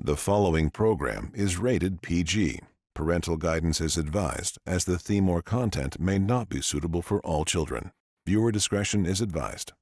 The following program is rated PG. Parental guidance is advised, as the theme or content may not be suitable for all children. Viewer discretion is advised.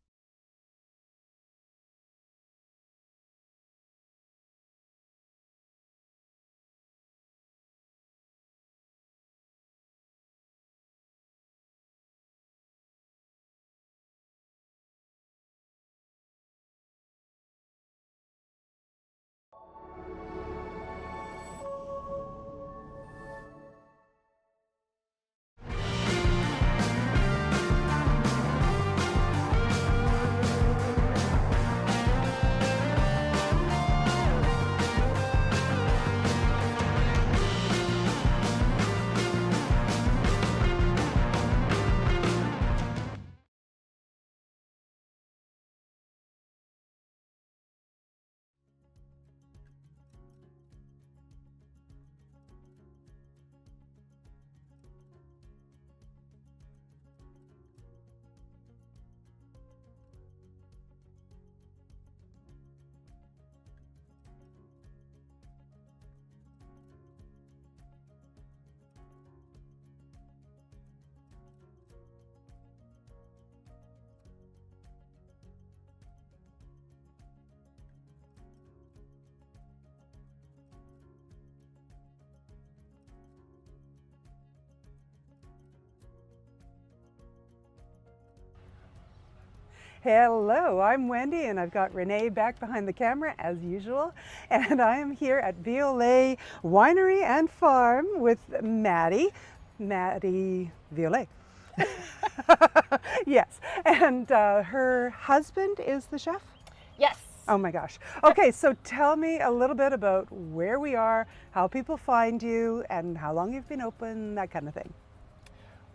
Hello, I'm Wendy and I've got Renee back behind the camera as usual, and I am here at Ve Oh Lay Winery and Farm with Maddi Violet. Yes, and her husband is the chef? Yes. Oh my gosh. Okay, so tell me a little bit about where we are, how people find you, and how long you've been open, that kind of thing.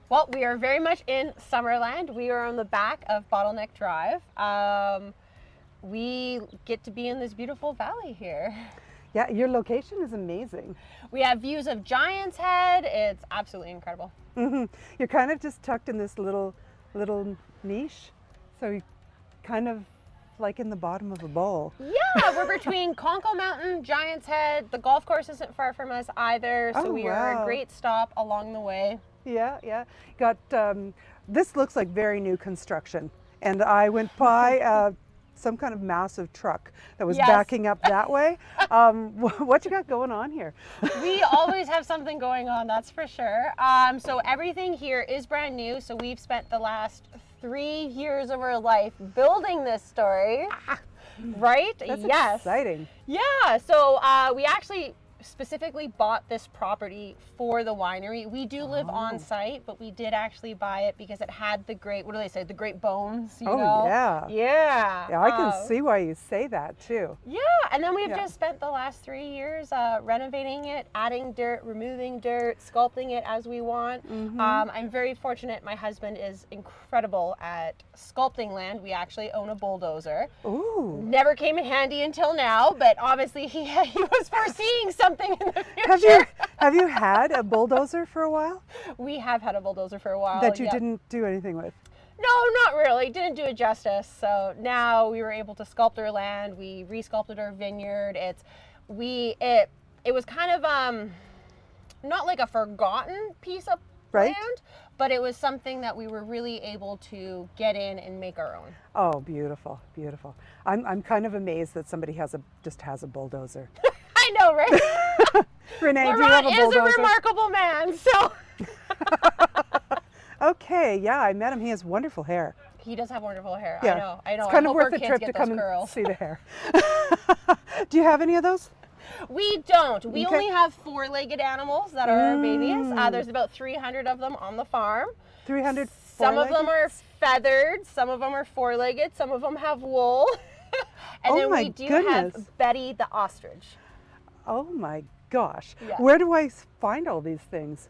Well, we are very much in Summerland. We are on the back of Bottleneck Drive. We get to be in this beautiful valley here. Yeah, your location is amazing. We have views of Giant's Head. It's absolutely incredible. Mm-hmm. You're kind of just tucked in this little niche, so you're kind of like in the bottom of a bowl. Yeah, we're between Conco Mountain, Giant's Head. The golf course isn't far from us either, so we are a great stop along the way. Yeah, yeah. Got this looks like very new construction, and I went by some kind of massive truck that was backing up that way. What you got going on here? We always have something going on, that's for sure. So everything here is brand new. So we've spent the last 3 years of our life building this story, right? That's exciting. Yeah. So we actually specifically bought this property for the winery. We do live on site, but we did actually buy it because it had the great, what do they say, the great bones, you know? Yeah. Yeah. Yeah, I can see why you say that too. Yeah, and then we've just spent the last 3 years renovating it, adding dirt, removing dirt, sculpting it as we want. Mm-hmm. I'm very fortunate. My husband is incredible at sculpting land. We actually own a bulldozer. Ooh. Never came in handy until now, but obviously he was foreseeing something in the future. Have you had a bulldozer for a while? We have had a bulldozer for a while. That you didn't do anything with? No, not really. Didn't do it justice. So now we were able to sculpt our land. We re-sculpted our vineyard. It was kind of not like a forgotten piece of land, but it was something that we were really able to get in and make our own. Oh, beautiful, beautiful. I'm kind of amazed that somebody just has a bulldozer. I know, right? Renee, do you have a bulldozer? Laurent is a remarkable man, so. Okay, yeah, I met him. He has wonderful hair. He does have wonderful hair. Yeah. I know. It's kind I of hope worth our the kids trip get to those come curls. and see the hair. Do you have any of those? We don't. We only have 4-legged animals that are our babies. There's about 300 of them on the farm. 300 Some of them are feathered, some of them are 4-legged, some of them have wool. And then we do have Betty the ostrich. Oh my gosh. Yeah. Where do I find all these things?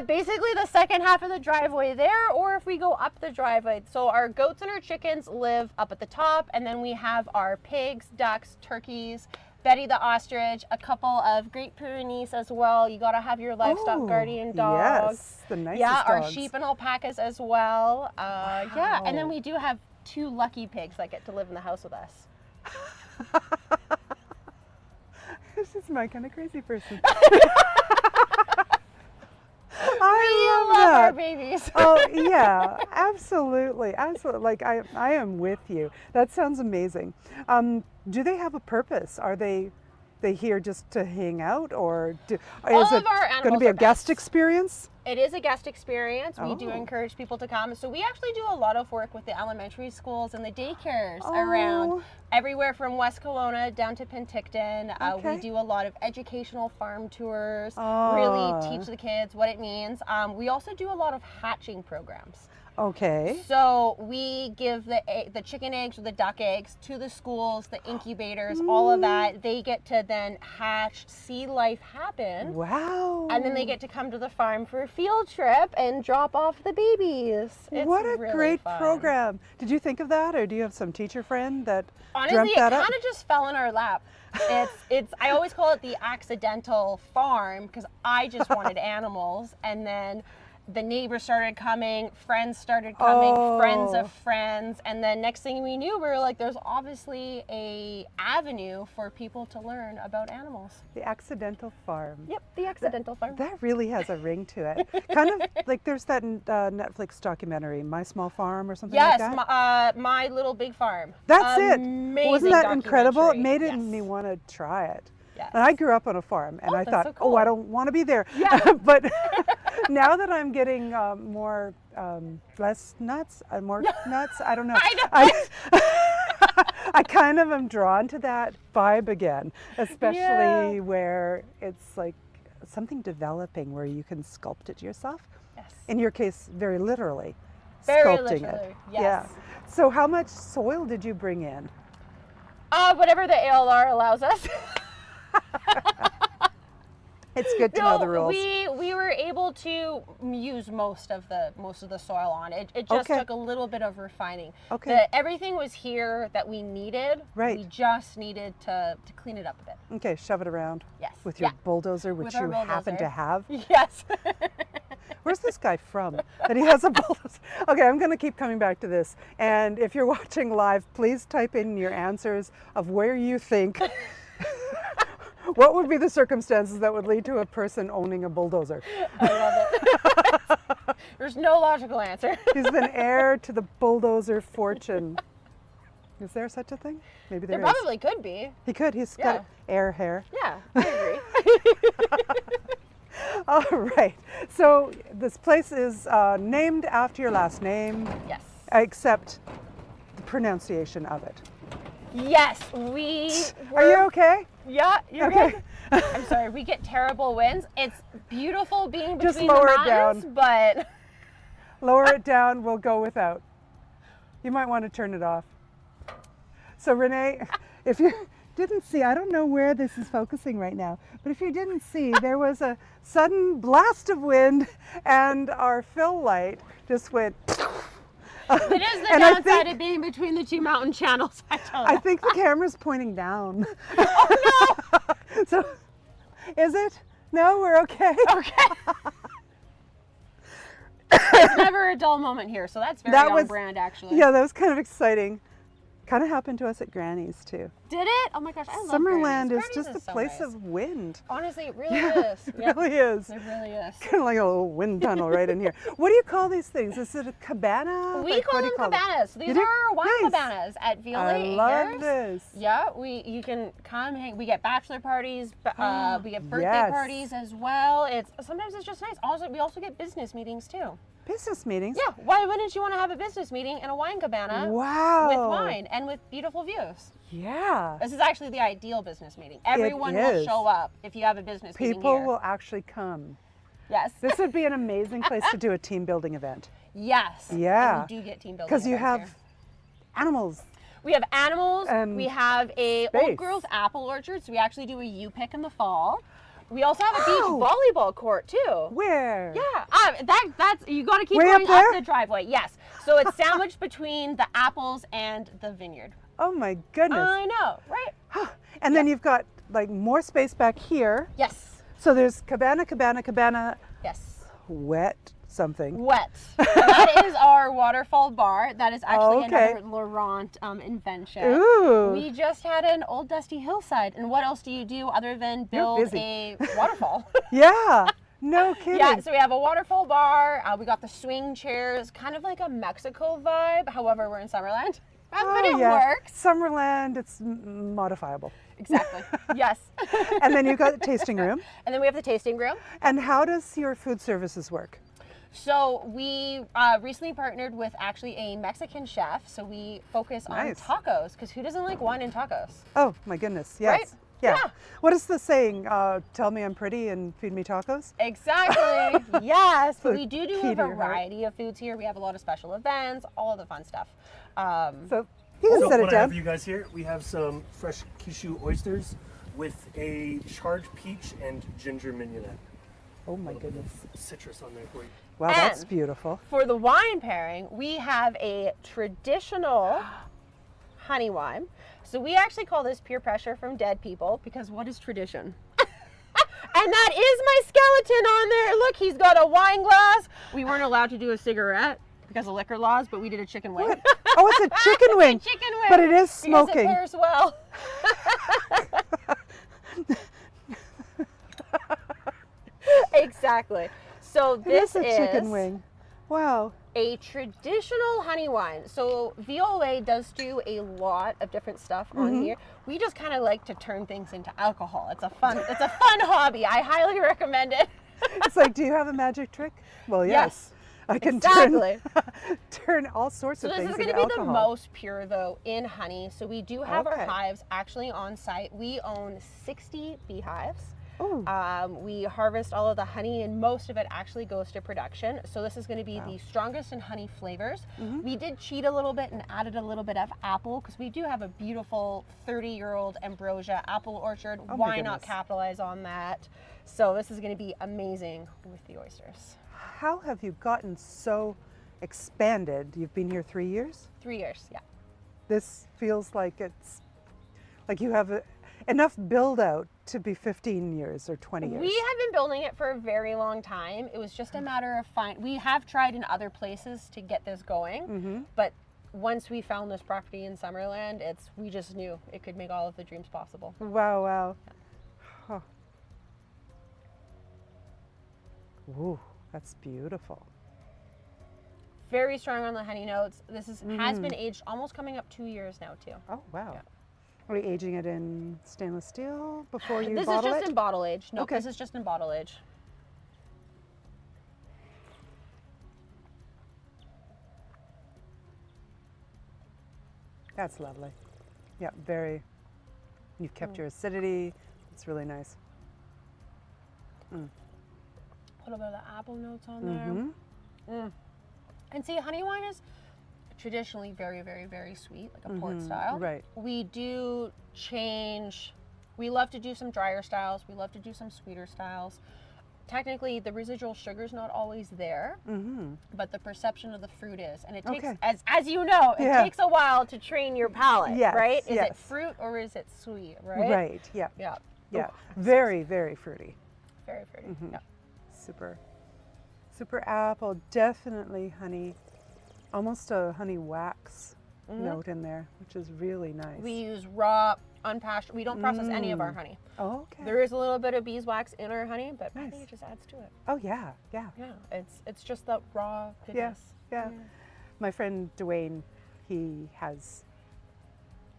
Basically the second half of the driveway there, or if we go up the driveway. So our goats and our chickens live up at the top, and then we have our pigs, ducks, turkeys, Betty the ostrich, a couple of Great Pyrenees as well. You gotta have your livestock guardian dogs. Yes, the nicest dogs. Our dogs. sheep and alpacas as well. Wow. Yeah, and then we do have 2 lucky pigs that get to live in the house with us. my kind of crazy person. I love that. our babies. Oh yeah, absolutely, absolutely. Like I am with you. That sounds amazing. Do they have a purpose? Are they here just to hang out, or is it going to be a guest experience? It is a guest experience. We do Oh. encourage people to come. So we actually do a lot of work with the elementary schools and the daycares around everywhere from West Kelowna down to Penticton. Okay. We do a lot of educational farm tours, Ah. really teach the kids what it means. We also do a lot of hatching programs. Okay. So we give the chicken eggs or the duck eggs to the schools, the incubators, all of that. They get to then hatch, see life happen. Wow. And then they get to come to the farm for a field trip and drop off the babies. It's what a really great fun. program. Did you think of that, or do you have some teacher friend that Honestly, dreamt it that kind up? of just fell in our lap. It's I always call it the accidental farm because I just wanted animals, and then the neighbors started coming, friends started coming, friends of friends, and then next thing we knew, we were like, there's obviously a avenue for people to learn about animals. The accidental farm. Yep, the accidental farm. That really has a ring to it. Kind of like there's that Netflix documentary, My Small Farm, or something Yes, like that. my Little Big Farm. That's it. Amazing Wasn't that incredible? It documentary. made Yes. me want to try it. Yes. And I grew up on a farm, and I that's thought, so cool. oh, I don't want to be there. Yeah. But now that I'm getting more, less nuts, more nuts, I don't know. I know. I kind of am drawn to that vibe again, especially where it's like something developing where you can sculpt it yourself. Yes. In your case, very literally, Very sculpting literally, it. yes. Yeah. So how much soil did you bring in? Whatever the ALR allows us. It's good to know the rules. We were able to use most of the soil on it. It just Okay. took a little bit of refining. Okay. Everything was here that we needed. Right. We just needed to clean it up a bit. Okay, shove it around. Yes. With your Yeah. bulldozer, which With our you happen bulldozer. to have. Yes. Where's this guy from that he has a bulldozer? Okay, I'm going to keep coming back to this. And if you're watching live, please type in your answers of where you think, what would be the circumstances that would lead to a person owning a bulldozer? I love it. There's no logical answer. He's an heir to the bulldozer fortune. Is there such a thing? Maybe there There is. probably could be. He could. He's Yeah. got air hair. Yeah, I agree. All right. So this place is named after your last name, Yes. except the pronunciation of it. Yes, we Are you okay? Yeah, you're Okay. good. I'm sorry, we get terrible winds. It's beautiful being Just between lower the it down. mountains, but Lower it down. We'll go without. You might want to turn it off. So Renee, if you didn't see, I don't know where this is focusing right now, but if you didn't see, there was a sudden blast of wind and our fill light just went. it is the And I downside think- of being between the two mountain channels. I tell I you. think the camera's pointing down. Oh no! So, is it? No, we're okay. Okay. It's never a dull moment here, so that's very on brand actually. Yeah, that was kind of exciting. Kind of happened to us at Granny's too. Did it? Oh my gosh, I love Summerland Granny's. is just Granny's a so place nice. of wind. Honestly, it really Yeah, is. it Yep. really is. It really is. Kind of like a little wind tunnel right in here. What do you call these things? Is it a cabana? We Like, call what do them you call cabanas. You These do? are wine Nice. cabanas at Ve Oh I Lay love Vineyard. this. Yeah, you can come hang. We get bachelor parties. We get birthday Yes. parties as well. Sometimes it's just nice. Also, we also get business meetings too. Business meetings? Yeah, why wouldn't you want to have a business meeting in a wine cabana Wow. with wine and with beautiful views? Yeah. This is actually the ideal business meeting. Everyone will is. show up if you have a business meeting People here. will actually come. Yes. This would be an amazing place to do a team building event. Yes. Yeah. And we do get team building Because you events have here. animals. We have animals. And we have a space. Old Girls apple orchard. So we actually do a U-pick in the fall. We also have a Wow. beach volleyball court too. Where? Yeah, that's you got to keep Way going up there? up the driveway. Yes, so it's sandwiched between the apples and the vineyard. Oh my goodness. I know, right? And then you've got like more space back here. Yes, So there's cabana, cabana, cabana, yes, wet something. Wet. That is our waterfall bar. That is actually okay. another Laurent invention. Ooh. We just had an old dusty hillside. And what else do you do other than build a waterfall? Yeah. No kidding. Yeah, so we have a waterfall bar. We got the swing chairs, kind of like a Mexico vibe. However, we're in Summerland. But it works. Summerland, it's modifiable. Exactly. Yes. And then you've got the tasting room. And then we have the tasting room. And how does your food services work? So we recently partnered with actually a Mexican chef. So we focus on tacos, because who doesn't like wine and tacos? Oh my goodness, yes. Right? Yeah. Yeah. What is the saying? Tell me I'm pretty and feed me tacos? Exactly. Yes. But So we do key a to your heart. variety of foods here. We have a lot of special events, all of the fun stuff. So you can set it what I have down. for you guys here, we have some fresh Kishu oysters with a charred peach and ginger mignonette. Oh my goodness. Citrus on there for you. Wow, that's And beautiful. For the wine pairing, we have a traditional honey wine. So we actually call this peer pressure from dead people, because what is tradition? And that is my skeleton on there. Look, he's got a wine glass. We weren't allowed to do a cigarette because of liquor laws, but we did a chicken wing. Oh, it's a chicken wing. It's a chicken wing. But it is Because smoking. it pairs well. Exactly. So this It is a chicken is wing. Wow. a traditional honey wine. So Ve Oh Lay does do a lot of different stuff on here. We just kind of like to turn things into alcohol. It's a fun hobby. I highly recommend it. It's like, do you have a magic trick? Well, yes. I can Exactly. turn all sorts So of this things is going into to be alcohol. the most pure though in honey. So we do have our Okay. hives actually on site. We own 60 beehives. Ooh. We harvest all of the honey, and most of it actually goes to production. So this is going to be the strongest in honey flavors. We did cheat a little bit and added a little bit of apple, because we do have a beautiful 30-year-old ambrosia apple orchard. Oh my Why not goodness. capitalize on that? So this is going to be amazing with the oysters. How have you gotten so expanded? You've been here 3 years? 3 years, yeah. This feels like it's like you have enough build out to be 15 years or 20 years. We have been building it for a very long time. It was just a matter of we have tried in other places to get this going, but once we found this property in Summerland, we just knew it could make all of the dreams possible. Wow, wow. Huh. Ooh, that's beautiful. Very strong on the honey notes. This has been aged almost coming up 2 years now too. Oh, wow. Yeah. Are we aging it in stainless steel before you This is bottle just it? in bottle age. No, Okay. this is just in bottle age. That's lovely. Yeah, you've kept your acidity. It's really nice. A little bit of the apple notes on there. And see, honey wine is traditionally very, very, very sweet, like a port style. right. We do change. We love to do some drier styles. We love to do some sweeter styles. Technically, the residual sugar's not always there, but the perception of the fruit is. And it takes, Okay. as you know, it Yeah. takes a while to train your palate, Yes, right? Is it yes. fruit or is it sweet, right? Right, yeah. Yeah. Yeah. Ooh, Very, very fruity. very fruity. Yeah. Super. Super apple, definitely honey. Almost a honey wax note in there, which is really nice. We use raw, unpastured. We don't process any of our honey. Oh, okay. There is a little bit of beeswax in our honey, but I think it just adds to it. Oh, yeah, yeah. Yeah, it's just that raw Yeah, goodness. yeah. My friend Dwayne, he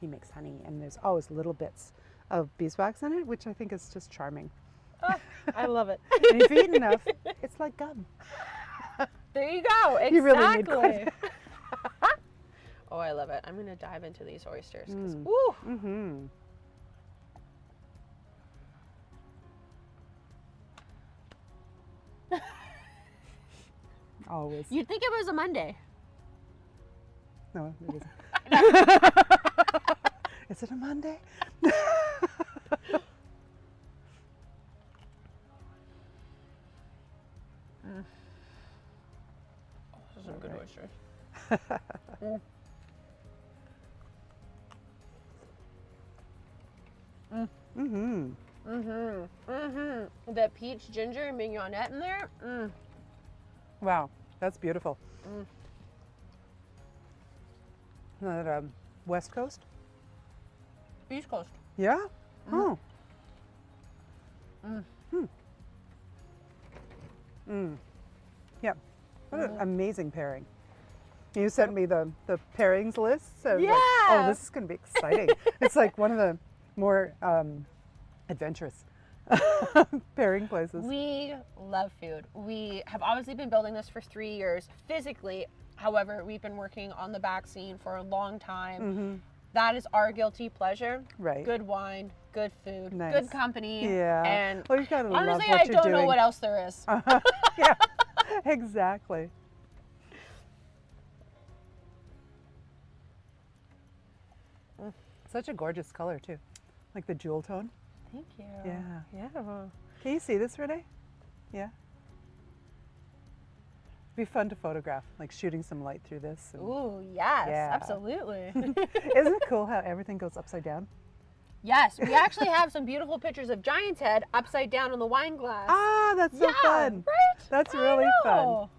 makes honey, and there's always little bits of beeswax in it, which I think is just charming. Oh, I love it. And if you eat enough, it's like gum. There you go. Exactly. You really need quite Oh, I love it. I'm gonna dive into these oysters. 'Cause, Mm-hmm. Always. You'd think it was a Monday. No, it isn't. Is it a Monday? Those are good oysters. The peach ginger mignonette in there. Wow, that's beautiful. That West Coast? East Coast. Yeah? Oh. Yeah. What an amazing pairing. You sent me the pairings list. So Yeah. like, oh, this is going to be exciting. It's like one of the more adventurous pairing places. We love food. We have obviously been building this for 3 years physically. However, we've been working on the back scene for a long time. That is our guilty pleasure. Right. Good wine, good food, Nice. good company. Yeah. And Well, you gotta love honestly, what I you're don't know doing. what else there is. Yeah, exactly. Such a gorgeous color too, like the jewel tone. Thank you. Yeah. Yeah. Can you see this, Renee? Yeah. Be fun to photograph, like shooting some light through this. and- Ooh, yes, Yeah. absolutely. Isn't it cool how everything goes upside down? Yes, we actually have some beautiful pictures of Giant's Head upside down on the wine glass. Ah, that's so yeah, fun. right? That's I really know.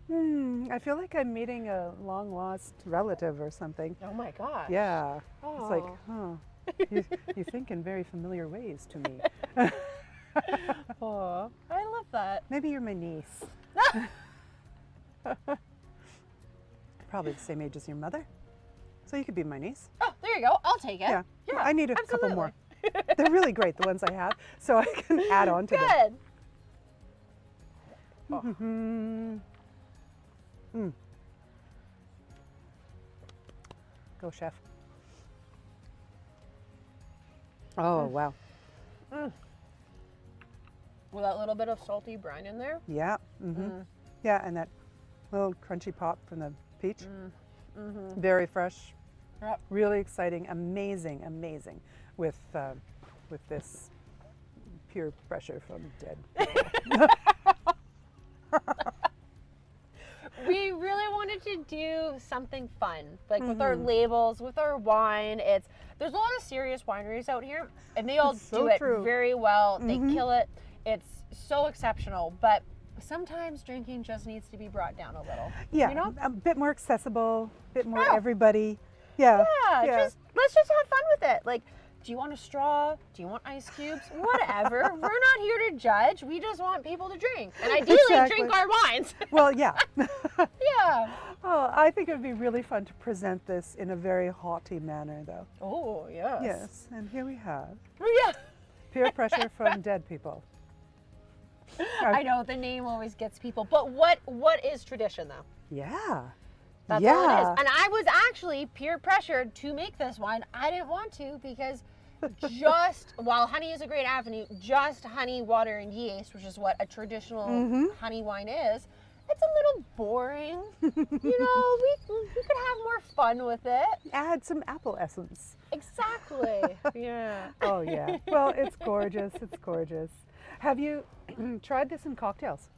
fun. I feel like I'm meeting a long lost relative or something. Oh my gosh. Yeah. It's like, Oh. you think in very familiar ways to me. Oh, I love that. Maybe you're my niece. Probably the same age as your mother. So you could be my niece. Oh, there you go. I'll take it. Yeah. Yeah, I need a couple absolutely. more. They're really great, the ones I have, so I can add on to them. Good. Go, chef. Oh, wow. With that little bit of salty brine in there. Yeah. Yeah, and that little crunchy pop from the peach. Very fresh. Yep. Really exciting. Amazing, amazing with this pure pressure from dead. We really wanted to do something fun, like with our labels, with our wine. There's a lot of serious wineries out here, and they all So do it true. very well. They kill it. It's so exceptional, but sometimes drinking just needs to be brought down a little. Yeah, you know? a bit more accessible, a bit more Yeah. everybody. Yeah. Yeah, let's just have fun with it. Like, do you want a straw? Do you want ice cubes? Whatever. We're not here to judge. We just want people to drink, and ideally Exactly. drink our wines. Well, yeah. Yeah. Oh, I think it would be really fun to present this in a very haughty manner, though. Oh, yes. Yes, and here we have Yeah. peer pressure from dead people. I know the name always gets people, but what is tradition though? Yeah. That's yeah. all it is. And I was actually peer pressured to make this wine. I didn't want to because while honey is a great avenue, just honey, water, and yeast, which is what a traditional honey wine is, it's a little boring. You know, we could have more fun with it. Add some apple essence. Exactly. Yeah. Oh, yeah. Well, it's gorgeous. It's gorgeous. Have you tried this in cocktails?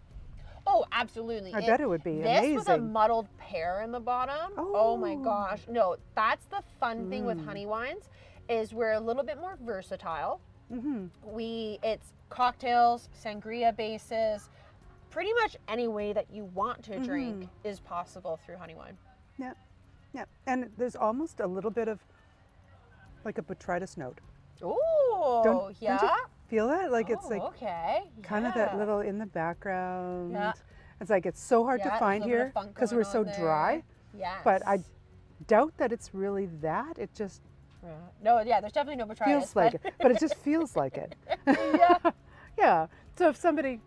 Oh, absolutely. I bet it would be this with a amazing. muddled pear in the bottom. Oh my Oh. gosh. No, that's the fun thing with honey wines is we're a little bit more versatile. It's cocktails, sangria bases, pretty much any way that you want to drink is possible through honey wine. Yeah. Yeah. And there's almost a little bit of like a botrytis note. Oh, Don't yeah. you feel that? Like it's like okay. kind of that Yeah. little in the background. Yeah. It's like it's so hard Yeah, to find a little bit here of funk because going we're so on there. dry. Yes. But I doubt that it's really that. It just Yeah. No, yeah, there's definitely no botrytis. feels like it. But it just feels like it. Yeah. Yeah. So if somebody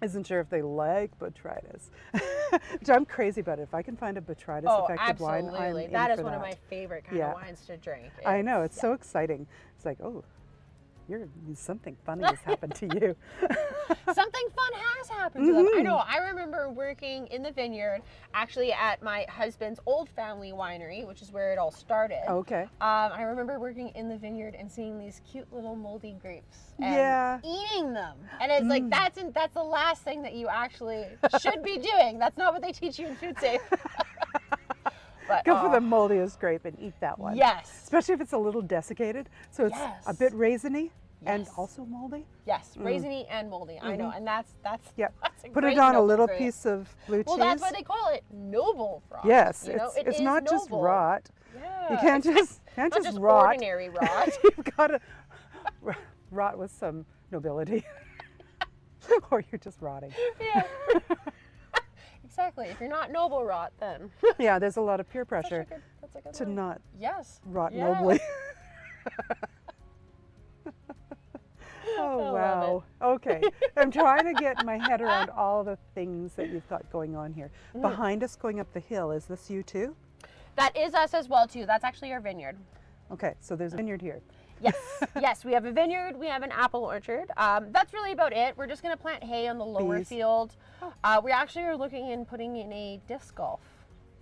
isn't sure if they like botrytis, which I'm crazy about it. If I can find a botrytis Oh, affected wine, I'm absolutely. in That is for one of that. my favorite kind Yeah. of wines to drink. I know, it's so exciting. It's like, oh, something funny has happened to you. Something fun has happened to them. I know. I remember working in the vineyard, actually at my husband's old family winery, which is where it all started. Okay. I remember working in the vineyard and seeing these cute little moldy grapes and Yeah. eating them. And it's like that's the last thing that you actually should be doing. That's not what they teach you in food safe. But, Go for the moldiest grape and eat that one. Yes. Especially if it's a little desiccated, so it's a Yes. bit raisiny. and Yes. also moldy. Yes, raisiny and moldy. I know, and that's Yep. that's a Put great it on a noble little fruit. piece of blue Well, cheese. that's why they call it noble rot. Yes, you know? it's, It it's is not just noble. rot. Yeah, You can't it's can't not just rot. ordinary rot. You've got to rot with some nobility, or you're just rotting. Yeah. Exactly. If you're not noble rot, then Yeah, there's a lot of peer pressure that's a good to line. not Yes. rot Yeah. nobly. Oh, I love wow. Okay. I'm trying to get my head around all the things that you've got going on here. Behind us going up the hill, is this you too? That is us as well too. That's actually our vineyard. Okay, so there's a vineyard here. Yes, yes, we have a vineyard, we have an apple orchard. That's really about it. We're just going to plant hay on the lower Bees. field. We actually are looking in putting in a disc golf,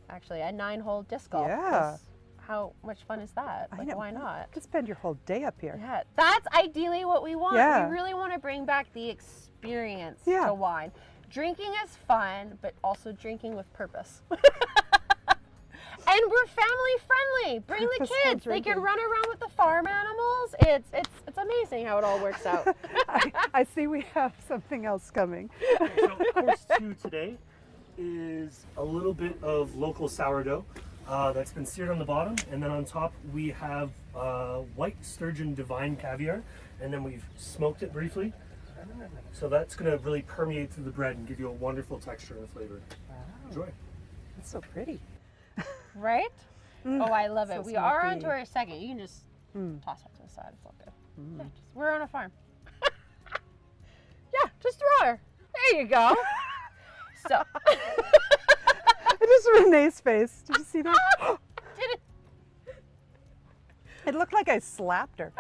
actually, a 9-hole disc golf. Yeah. 'cause How much fun is that? I Like, know. why not? You could spend your whole day up here. Yeah, that's ideally what we want. Yeah. We really want to bring back the experience Yeah. to wine. Drinking is fun, but also drinking with purpose. And we're family friendly. Bring the Purposeful kids. They can drinking. run around with the farm animals. It's amazing how it all works out. I see we have something else coming. So course 2 today is a little bit of local sourdough that's been seared on the bottom, and then on top we have white sturgeon divine caviar, and then we've smoked it briefly. So that's going to really permeate through the bread and give you a wonderful texture and flavor. Enjoy. It's so pretty. Right? Oh, I love it. so We are on smoky. to our second. You can just toss that to the side. It's all good. Yeah, we're on a farm. Yeah, just throw her. There you go. So, It is Renee's face. Did you see that? did it? It looked like I slapped her.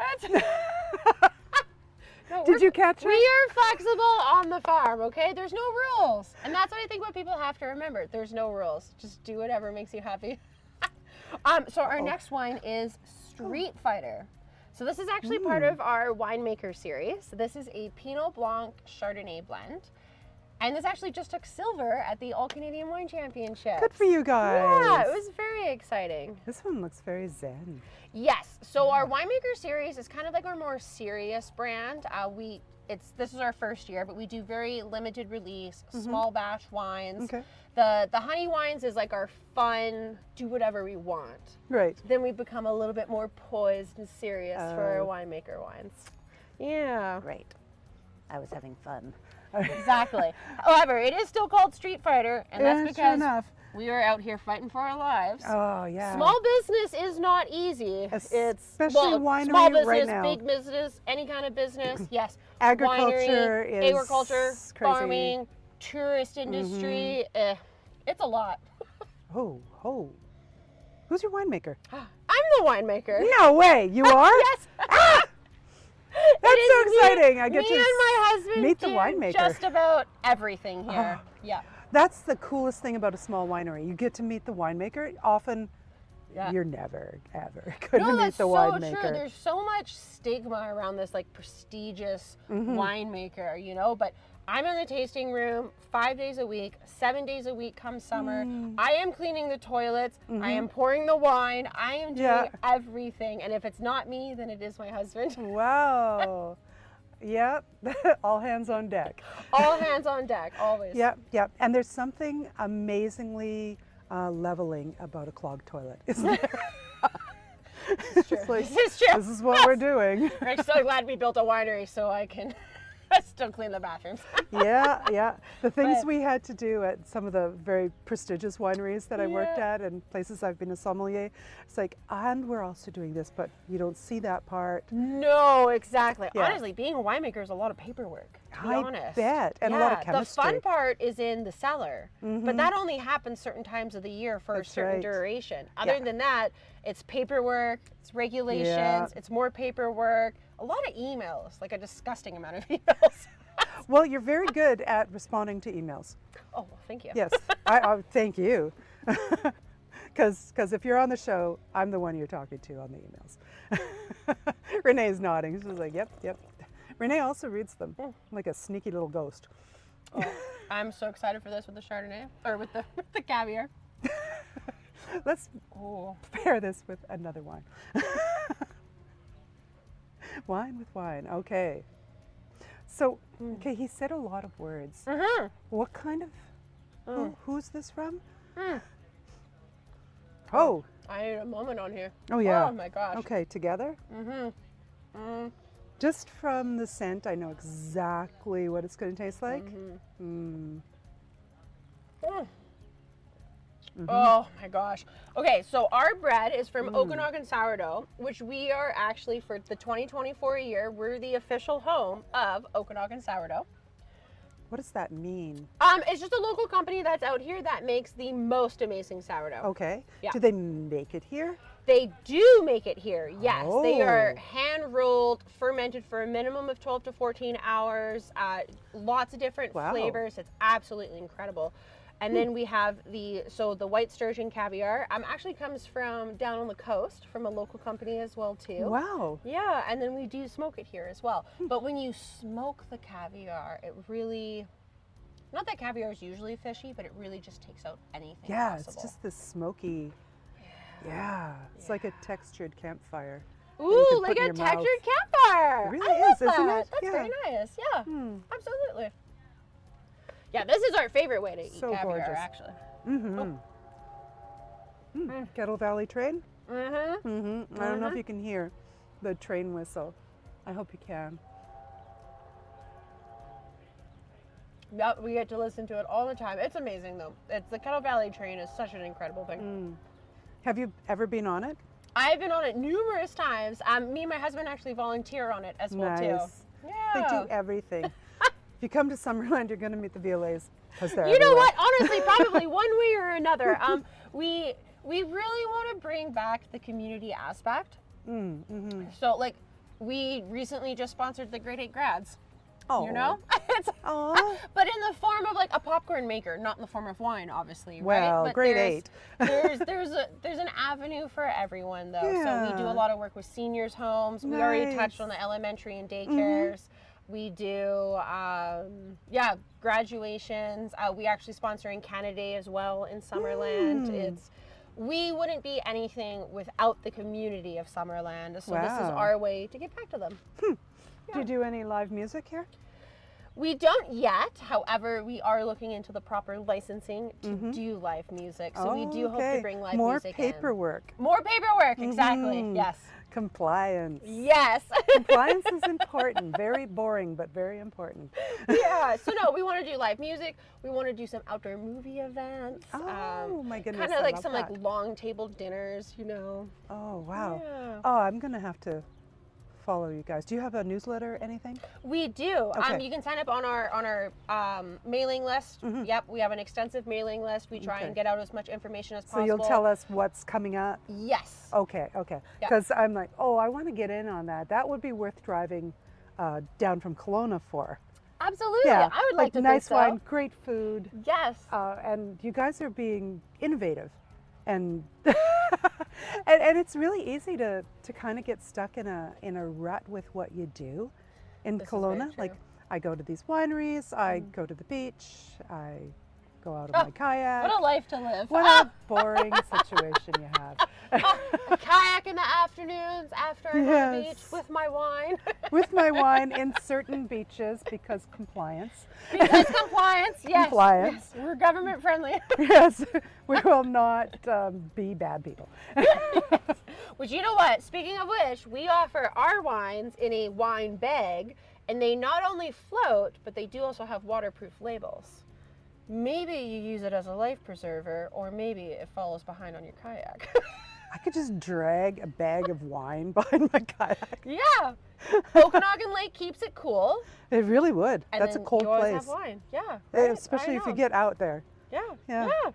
No, Did you catch her? We are flexible on the farm, okay? There's no rules. And that's what I think what people have to remember. There's no rules. Just do whatever makes you happy. So our next wine is Street Fighter. So this is actually part of our winemaker series. This is a Pinot Blanc Chardonnay blend. And this actually just took silver at the All Canadian Wine Championships. Good for you guys. Yeah, it was very exciting. This one looks very zen. Yes. So our winemaker series is kind of like our more serious brand. This is our first year, but we do very limited release, small batch wines. Okay. The honey wines is like our fun, do whatever we want. Right. Then we become a little bit more poised and serious for our winemaker wines. Yeah. Great. I was having fun. Exactly. However, it is still called Street Fighter, and Yeah, that's sure because enough. we are out here fighting for our lives. Oh, yeah. Small business is not easy. Especially winery small business, right now. big business, any kind of business. Yes. Agriculture Winery, is agriculture, crazy. farming, tourist industry. It's a lot. Oh. Who's your winemaker? I'm the winemaker. No way. You are? Yes. That's It so is me- exciting. I get me to and my husband meet the do winemaker. just about everything here. Yeah. That's the coolest thing about a small winery. You get to meet the winemaker. Often, Yeah. you're never, ever going to No, meet that's the so winemaker. true. There's so much stigma around this like prestigious winemaker, you know, but I'm in the tasting room 5 days a week, 7 days a week come summer. I am cleaning the toilets. I am pouring the wine. I am doing Yeah. everything. And if it's not me, then it is my husband. Wow. Yep. All hands on deck. All hands on deck, always. Yep. And there's something amazingly leveling about a clogged toilet, isn't there? It's true. It's like, This is true. this is what we're doing. I'm so glad we built a winery so I can still clean the bathrooms. Yeah. The things But- we had to do at some of the very prestigious wineries that I worked Yeah. at and places I've been a sommelier, it's like, and we're also doing this, but you don't see that part. No, exactly. Yeah. Honestly, being a winemaker is a lot of paperwork, to be I honest. bet, and a lot of chemistry. The fun part is in the cellar, but that only happens certain times of the year for That's a certain right. duration. Other Yeah. than that, it's paperwork, it's regulations, Yeah. it's more paperwork, a lot of emails, like a disgusting amount of emails. Well, you're very good at responding to emails. Oh, well, thank you. Yes, I thank you. Because if you're on the show, I'm the one you're talking to on the emails. Renee's nodding. She's like, yep. Renee also reads them like a sneaky little ghost. Oh, I'm so excited for this with the Chardonnay, or with the caviar. Let's Oh, pair this with another wine. Wine with wine. Okay. So, okay, he said a lot of words. Mm-hmm. What kind of, who's this from? Mm. Oh. I need a moment on here. Oh, yeah. Oh my gosh. Okay, together? Mm-hmm. Mm. Just from the scent, I know exactly what it's going to taste like. Mm. Oh my gosh. Okay, so our bread is from Okanagan Sourdough, which we are actually, for the 2024 year, we're the official home of Okanagan Sourdough. What does that mean? It's just a local company that's out here that makes the most amazing sourdough. Okay. Yeah. Do they make it here? They do make it here, yes. They are Oh. hand rolled, fermented for a minimum of 12 to 14 hours, lots of different Wow. flavors. It's absolutely incredible. And then we have the white sturgeon caviar. Actually comes from down on the coast from a local company as well too. Wow. Yeah, and then we do smoke it here as well. But when you smoke the caviar, it really, not that caviar is usually fishy, but it really just takes out anything Yeah, possible. it's just this smoky. Yeah. It's like a textured campfire. that you Ooh, can like put in a your mouth. textured campfire. It really I love is, isn't that. it? That's Yeah. very nice. Yeah, Hmm. absolutely. Yeah, this is our favorite way to eat So caviar, gorgeous. actually. Kettle Valley train? Mm-hmm. I don't know if you can hear the train whistle. I hope you can. Yep, we get to listen to it all the time. It's amazing, though. The Kettle Valley train is such an incredible thing. Have you ever been on it? I've been on it numerous times. Me and my husband actually volunteer on it as well, too. Nice. They Yeah. do everything. If you come to Summerland, you're going to meet the Violets because they're You know everywhere. what? Honestly, probably one way or another. We really want to bring back the community aspect. So, like, we recently just sponsored the Grade 8 grads. Oh. You know? Aw. But in the form of like a popcorn maker, not in the form of wine, obviously. Well, right? But grade there's an avenue for everyone, though. So we do Yeah. a lot of work with seniors' homes. We already Nice. touched on the elementary and daycares. We do, graduations. We actually sponsor in Canada as well in Summerland. We wouldn't be anything without the community of Summerland. So this is Wow. our way to get back to them. Do you do any live music here? We don't yet. However, we are looking into the proper licensing to do live music. So we do hope to bring live More music in. paperwork. More paperwork, exactly. Yes. Compliance. Yes. Compliance is important. Very boring, but very important. Yeah. So no, we want to do live music. We want to do some outdoor movie events. Oh, my goodness, Kind I of like love some that. like long table dinners, you know. Oh, wow. Yeah. Oh, I'm going to have to follow you guys. Do you have a newsletter or anything? We do. Okay. You can sign up on our mailing list. Yep, we have an extensive mailing list. We try Okay. and get out as much information as So possible. you'll tell us what's coming up? Yes. Okay. Yep. Because I'm like, oh, I want to get in on that. That would be worth driving down from Kelowna for. Absolutely. I would like to nice think so. wine, great food, Yes. and you guys are being innovative, and and it's really easy to kind of get stuck in a rut with what you do in This is very Kelowna. Like, true. I go to these wineries, I go to the beach, I go out on my kayak. What a life to live. What a boring situation you have. A kayak in the afternoons after I'm on the beach Yes. with my wine. With my wine in certain beaches because compliance. Because compliance, yes. Compliance. Yes, we're government friendly. Yes, we will not be bad people. Which, you know what? Speaking of which, we offer our wines in a wine bag, and they not only float, but they do also have waterproof labels. Maybe you use it as a life preserver, or maybe it follows behind on your kayak. I could just drag a bag of wine behind my kayak. Yeah. Okanagan Lake keeps it cool. It really would. And That's a then cold you always place. have wine. Yeah. Right? Especially I if you know. get out there. Yeah. Yeah. Yeah.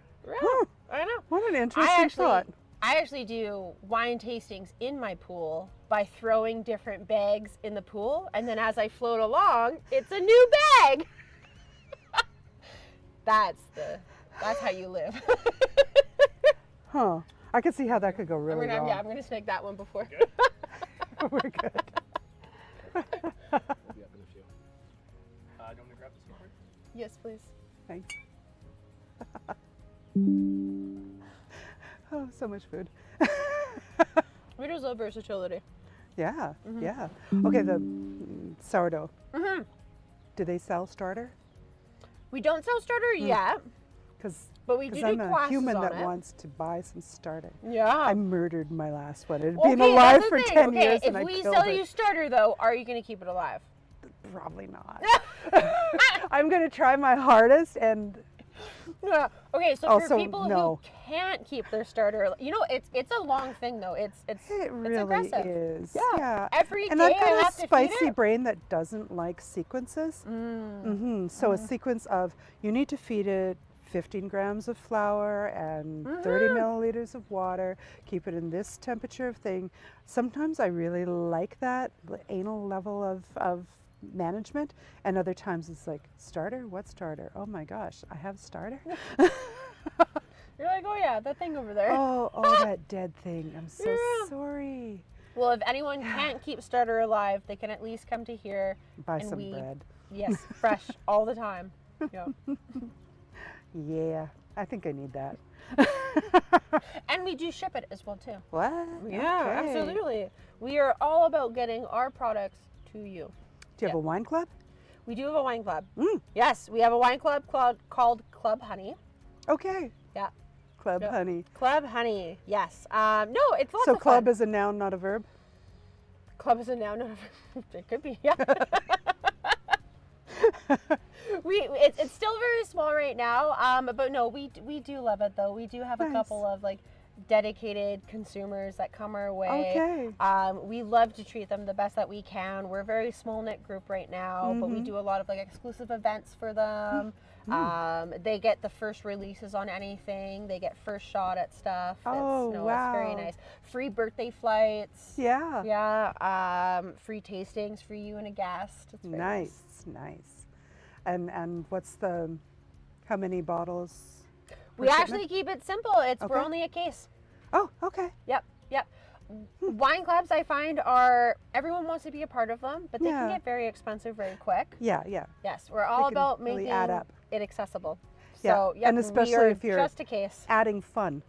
I know. What an interesting thought. I actually do wine tastings in my pool by throwing different bags in the pool, and then as I float along, it's a new bag. That's how you live. Huh. I could see how that could go really wrong. I'm gonna snake that one before. We're good. We'll be up in a few. Do you want me to grab this one? Yes, please. Thanks. Oh, so much food. We just love versatility. Yeah, yeah. Okay, the sourdough. Mm-hmm. Do they sell starter? We don't sell starter yet, Because but we do I'm do a classes human on that it. wants to buy some starter. Yeah. I murdered my last one. It had Okay, been alive that's for the thing. 10 Okay, years if and I we killed sell it. you starter though, are you going to keep it alive? Probably not. I'm going to try my hardest and Yeah. Okay, so Also, for people no. who can't keep their starter, you know, it's a long thing though. It's it really aggressive. is. Yeah. Every And day I've I got have a to feed spicy it. brain that doesn't like sequences. So a sequence of you need to feed it 15 grams of flour and 30 milliliters of water, keep it in this temperature of thing. Sometimes I really like that anal level of management, and other times it's like, starter? What starter? Oh my gosh, I have starter? You're like, oh yeah, that thing over there. Oh, that dead thing. I'm so Yeah. sorry. Well, if anyone can't keep starter alive, they can at least come to here. Buy And some we- bread. Yes, fresh all the time. Yeah. Yeah, I think I need that. And we do ship it as well too. What? Yeah, Okay. absolutely. We are all about getting our products to you. Do you have a wine club? We do have a wine club. Mm. Yes, we have a wine club called Club Honey. Okay. Yeah. Club Yep. honey. Club Honey. Yes. No, it's lots So of club fun. is a noun, not a verb? Club is a noun. It could be. Yeah. It's still very small right now. But no, we do love it though. We do have a Nice. couple of like dedicated consumers that come our way. Okay. We love to treat them the best that we can. We're a very small knit group right now, but we Mm-hmm. do a lot of like exclusive events for them. They get the first releases on anything. They get first shot at stuff. Oh, It's wow. very nice. Free birthday flights. Yeah. Yeah. Free tastings for you and a guest. It's very Nice, nice. And what's how many bottles? We per actually shipment? keep it simple. We're Okay. only a case. Oh, okay. Yep. Hmm. Wine clubs, I find, everyone wants to be a part of them, but they can Yeah. get very expensive very quick. Yeah. Yes, we're all can about really making add up. it accessible. Yeah, So, yep, and we especially are if you're just a case. Adding fun.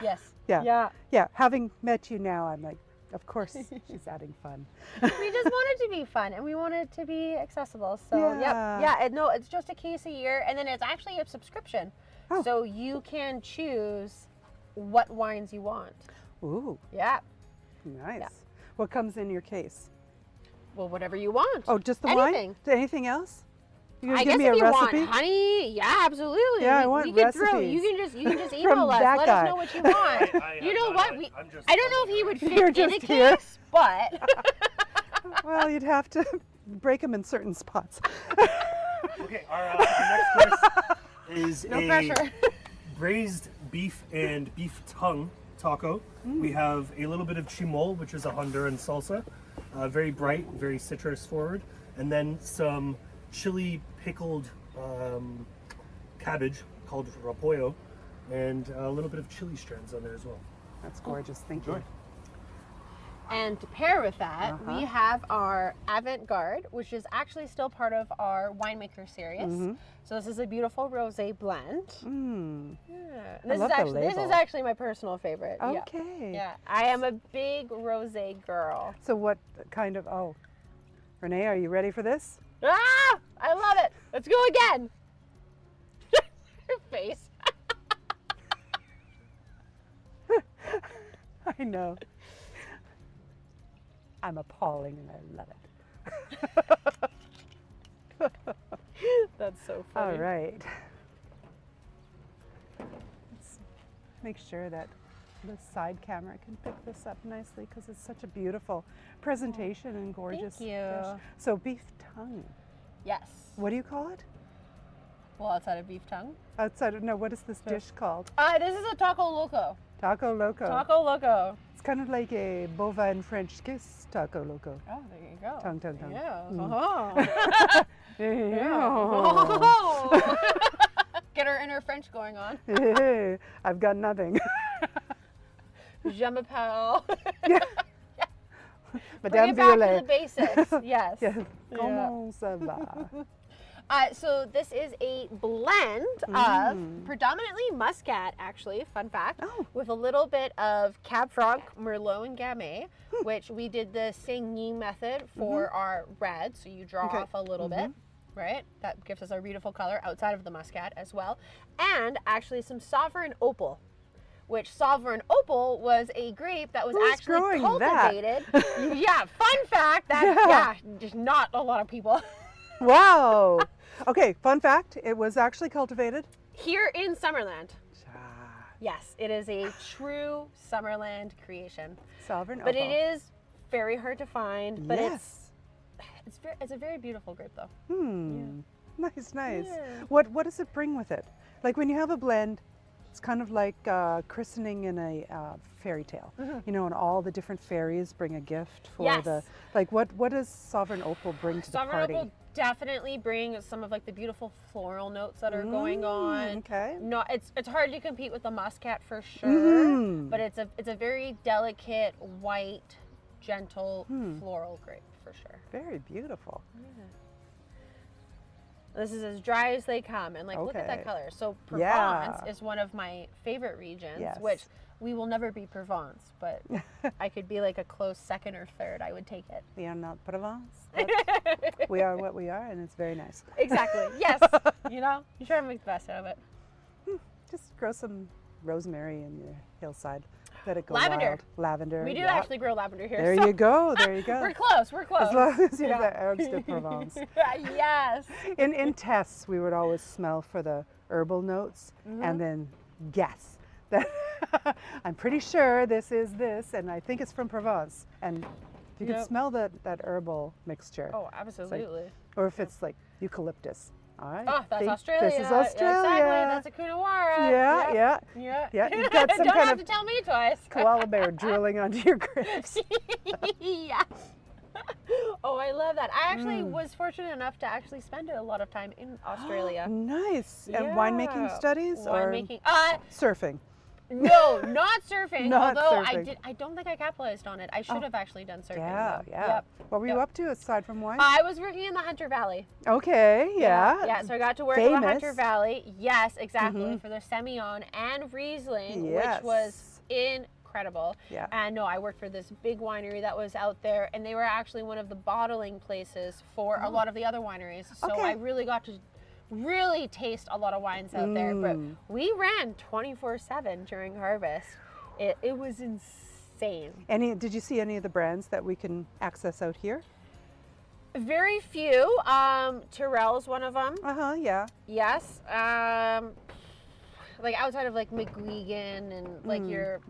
Yes. Yeah. Yeah. Yeah. Having met you now, I'm like, of course she's adding fun. We just want it to be fun and we want it to be accessible. So, Yeah. no, it's just a case a year, and then it's actually a subscription. Oh. So you can choose what wines you want. Ooh, Yeah. nice. Yeah. What comes in your case? Well, whatever you want. Oh, just the Anything. wine? Anything else? You gonna I give guess me if a you recipe? want honey, yeah, absolutely. Yeah, I We- want we could throw- recipes you can just from email us. that Let guy. us know what you want. I You know am what? not- We, I'm just I don't know if he would fit You're in a just here. case, but Well, you'd have to break them in certain spots. Okay, our next course is no a pressure. braised beef and beef tongue taco. We have a little bit of chimol, which is a Honduran salsa, very bright, very citrus forward, and then some chili pickled cabbage called repollo, and a little bit of chili strands on there as well. That's gorgeous. Thank you. Enjoy. And to pair with that, Uh-huh. we have our Avant-Garde, which is actually still part of our winemaker series. Mm-hmm. So this is a beautiful rosé blend. Mm. Yeah. I This love is the actually this is label. actually my personal favorite. Yeah. Okay. Yeah, I am a big rosé girl. So what kind of, Renee, are you ready for this? Ah! I love it. Let's go again. Her face. I know. I'm appalling and I love it. That's so All funny. right. Let's make sure that the side camera can pick this up nicely because it's such a beautiful presentation and gorgeous you. dish. So beef tongue. Yes. What do you call it? Well, outside of beef tongue. Outside of, no, what is this dish called? This is a taco loco. Taco loco. Taco loco. It's kind of like a bovine French kiss taco loco. Oh, there you go. Tongue, tongue, tongue. Yeah. Mm. Oh. Get her inner French going on. I've got nothing. Je m'appelle. Bring Maddi it back to Violet. the basics. Yes. Yes. Yeah. Comment ça va? So this is a blend of predominantly Muscat, actually, fun fact, with a little bit of Cab Franc, Merlot, and Gamay, which we did the Saigny method for our red. So you draw off a little bit, right? That gives us a beautiful color outside of the Muscat as well. And actually some Sovereign Opal, which Sovereign Opal was a grape that was actually cultivated. Yeah, fun fact, that, just not a lot of people. Wow. Okay, fun fact, it was actually cultivated Here in Summerland. Yes, it is a true Summerland creation. Sovereign But Opal. it is very hard to find, but Yes. it's a very beautiful grape though. Nice, nice. Yeah. What does it bring with it? Like when you have a blend, it's kind of like christening in a fairy tale, you know, and all the different fairies bring a gift for the, like what does Sovereign Opal bring to the party? Sovereign Opal definitely bring some of like the beautiful floral notes that are going on. Okay. No, it's hard to compete with the Muscat for sure, but it's a very delicate, white, gentle floral grape for sure. Very beautiful. This is as dry as they come, and like look at that color. So Provence is one of my favorite regions, which we will never be Provence, but I could be like a close second or third. I would take it. We are not Provence. We are what we are, and it's very nice. Exactly. Yes. You know, you try to make the best out of it. Just grow some rosemary in your hillside. Let it go Lavender. wild. Lavender. We do actually grow lavender here. There so you go. There you go. We're close. We're close. As long as you have the herbs de Provence. Yes. In tests, we would always smell for the herbal notes and then guess that I'm pretty sure this is this, and I think it's from Provence. And if you could smell that herbal mixture. Oh, absolutely. Or if it's like eucalyptus. All right. Oh, that's Australia. This is Australia. Exactly. That's a Coonawarra. Yeah. You've got some Don't kind have of to tell me twice. koala bear drooling onto your grapes. Yes. Oh, I love that. I actually was fortunate enough to actually spend a lot of time in Australia. Nice. And winemaking studies Winemaking. or surfing? No, not surfing. Not although surfing. I don't think I capitalized on it. I should have actually done surfing. Yeah, though. yeah. Yep. What were you up to aside from wine? I was working in the Hunter Valley. Okay, yeah. Yeah, so I got to work in the Famous. Hunter Valley. Yes, exactly, for their Semillon and Riesling, Yes. which was incredible. Yeah. And no, I worked for this big winery that was out there, and they were actually one of the bottling places for a lot of the other wineries. So Okay. I really got to really taste a lot of wines out there. But we ran 24/7 during harvest. It was insane. Did you see any of the brands that we can access out here? Very few. Tyrrell's one of them. Yeah. Yes. Like outside of like McGuigan and like your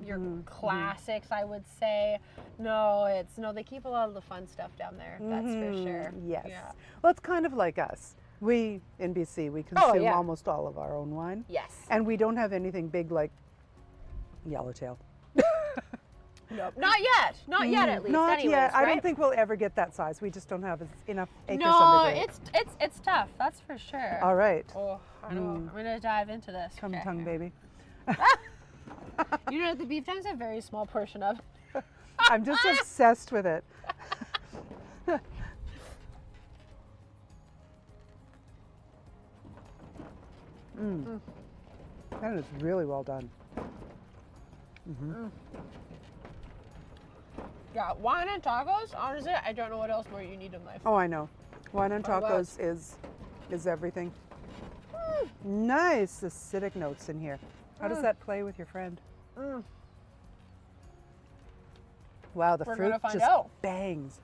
classics, I would say. No, they keep a lot of the fun stuff down there. That's for sure. Yes. Yeah. Well, it's kind of like us. We, in BC, we consume yeah. almost all of our own wine. Yes. And we don't have anything big like Yellowtail. Nope. Not yet. Not yet, at least. Not anyways, yet. I right? don't think we'll ever get that size. We just don't have enough acres No, under the it's tough. That's for sure. All right. Oh, I know. I'm gonna dive into this. Come Okay. tongue, baby. You know, the beef tongue's a very small portion of. I'm just obsessed with it. That is really well done. Yeah, wine and tacos. Honestly, I don't know what else more you need in life. Oh, I know. Wine and Oh, wow. tacos is everything. Nice acidic notes in here. How does that play with your friend? Wow, the We're fruit gonna find just out. bangs.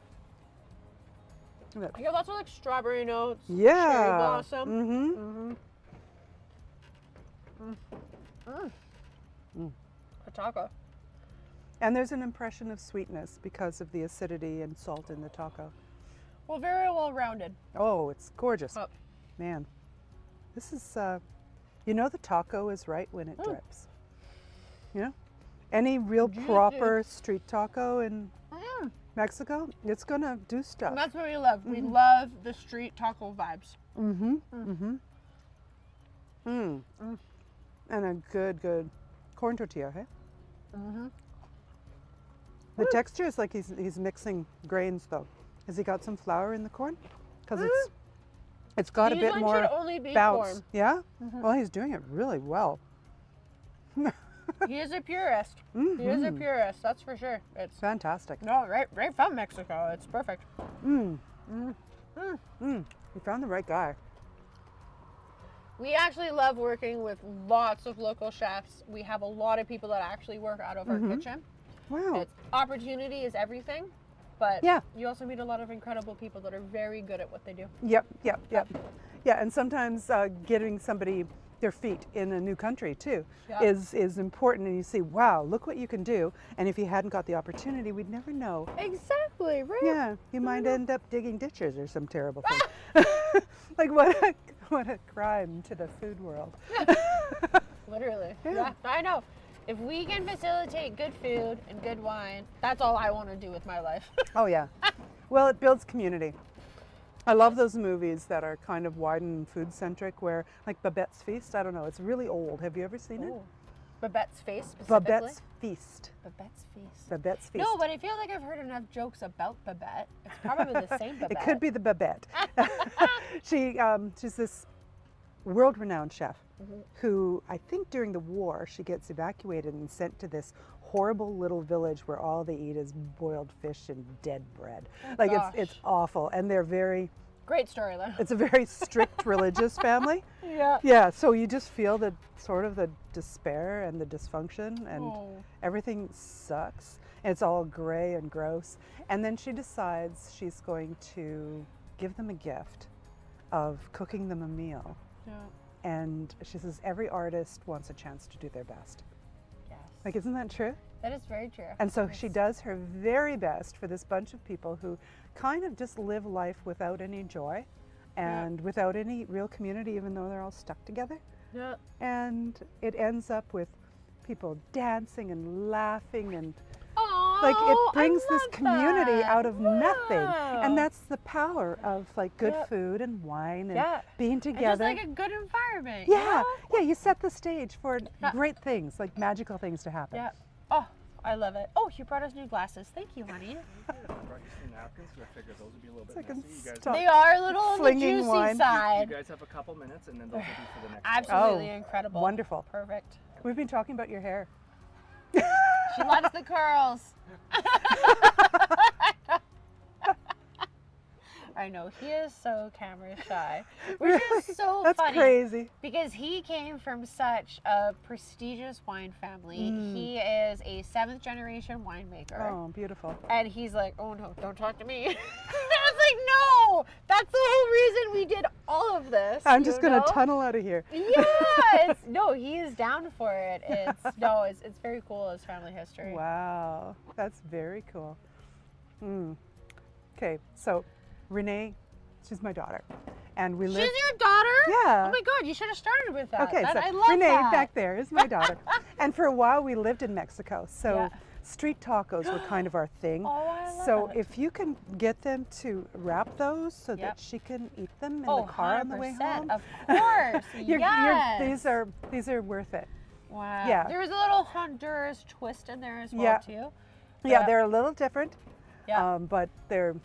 Look at I get lots of like strawberry notes. Yeah. Cherry blossom. A taco. And there's an impression of sweetness because of the acidity and salt in the taco. Well, very well rounded. Oh, it's gorgeous. Oh. Man, this is, you know, the taco is right when it drips. You know? Any real proper street taco in Mexico, it's gonna do stuff. And that's what we love. We love the street taco vibes. And a good corn tortilla, hey? The texture is like he's mixing grains though. Has he got some flour in the corn? Because It's got a These bit ones more should only be bounce. corn. Yeah? Well, he's doing it really well. He is a purist. He is a purist, that's for sure. It's Fantastic. no, right from Mexico. It's perfect. You found the right guy. We actually love working with lots of local chefs. We have a lot of people that actually work out of our kitchen. Wow. It's opportunity is everything, but Yeah. you also meet a lot of incredible people that are very good at what they do. Yep. Yeah, and sometimes getting somebody their feet in a new country too Yeah. is important, and you see, wow, look what you can do. And if you hadn't got the opportunity, we'd never know. Exactly, right? Yeah, you might end up digging ditches or some terrible thing. Like what a crime to the food world. Literally. Yeah. Yeah, I know. If we can facilitate good food and good wine, that's all I want to do with my life. Oh yeah. Well, it builds community. I love those movies that are kind of wine and food centric, where like Babette's Feast. I don't know. It's really old. Have you ever seen it? Ooh. Babette's face specifically. Babette's Feast. Babette's Feast. Babette's Feast. No, but I feel like I've heard enough jokes about Babette. It's probably the same Babette. It could be the Babette. She's this world-renowned chef who, I think during the war, she gets evacuated and sent to this horrible little village where all they eat is boiled fish and dead bread. Like it's awful, and they're very. Great storyline. It's a very strict religious family. Yeah. Yeah, so you just feel the sort of the despair and the dysfunction, and everything sucks. And it's all gray and gross. And then she decides she's going to give them a gift of cooking them a meal. Yeah. And she says every artist wants a chance to do their best. Yes. Like, isn't that true? That is very true. And so she does her very best for this bunch of people who kind of just live life without any joy and without any real community, even though they're all stuck together. Yeah. And it ends up with people dancing and laughing, and Aww, like it brings I this love community that. out of nothing. Wow. And that's the power of like good Yeah. food and wine and Yeah. being And together. just like a good environment. you Yeah, know? yeah, you set the stage for Yeah. great things, like magical things to happen. Yeah. Oh, I love it. Oh, you brought us new glasses. Thank you, honey. I brought you some napkins, so I figured those would be a little So I bit can messy. You guys, stop They are a little on the flinging juicy wine. you side. guys have a couple minutes, and then those will be for the next Absolutely Oh, incredible. wonderful. Perfect. We've been talking about your hair. She loves the curls. I know, he is so camera shy, which is so That's funny crazy. because he came from such a prestigious wine family. He is a 7th generation winemaker. Oh, beautiful. And he's like, oh no, don't talk to me. I was like, no, that's the whole reason we did all of this. I'm just you going know? to tunnel out of here. Yeah, no, he is down for it. It's very cool, his family history. Wow, that's very cool. Okay, so Renee, she's my daughter, and we She's live. your daughter? Yeah. Oh my God, you should have started with that. Okay, so I love Renee that. back there is my daughter, and for a while we lived in Mexico. So Yeah. street tacos were kind of our thing. Oh, I love So that. if you can get them to wrap those so Yep. that she can eat them in Oh, the car on the way 100%, home. Of course. Yes. These are worth it. Wow. yeah. There's a little Honduras twist in there as well Yeah. too. Yeah, they're a little different, Yeah. but they're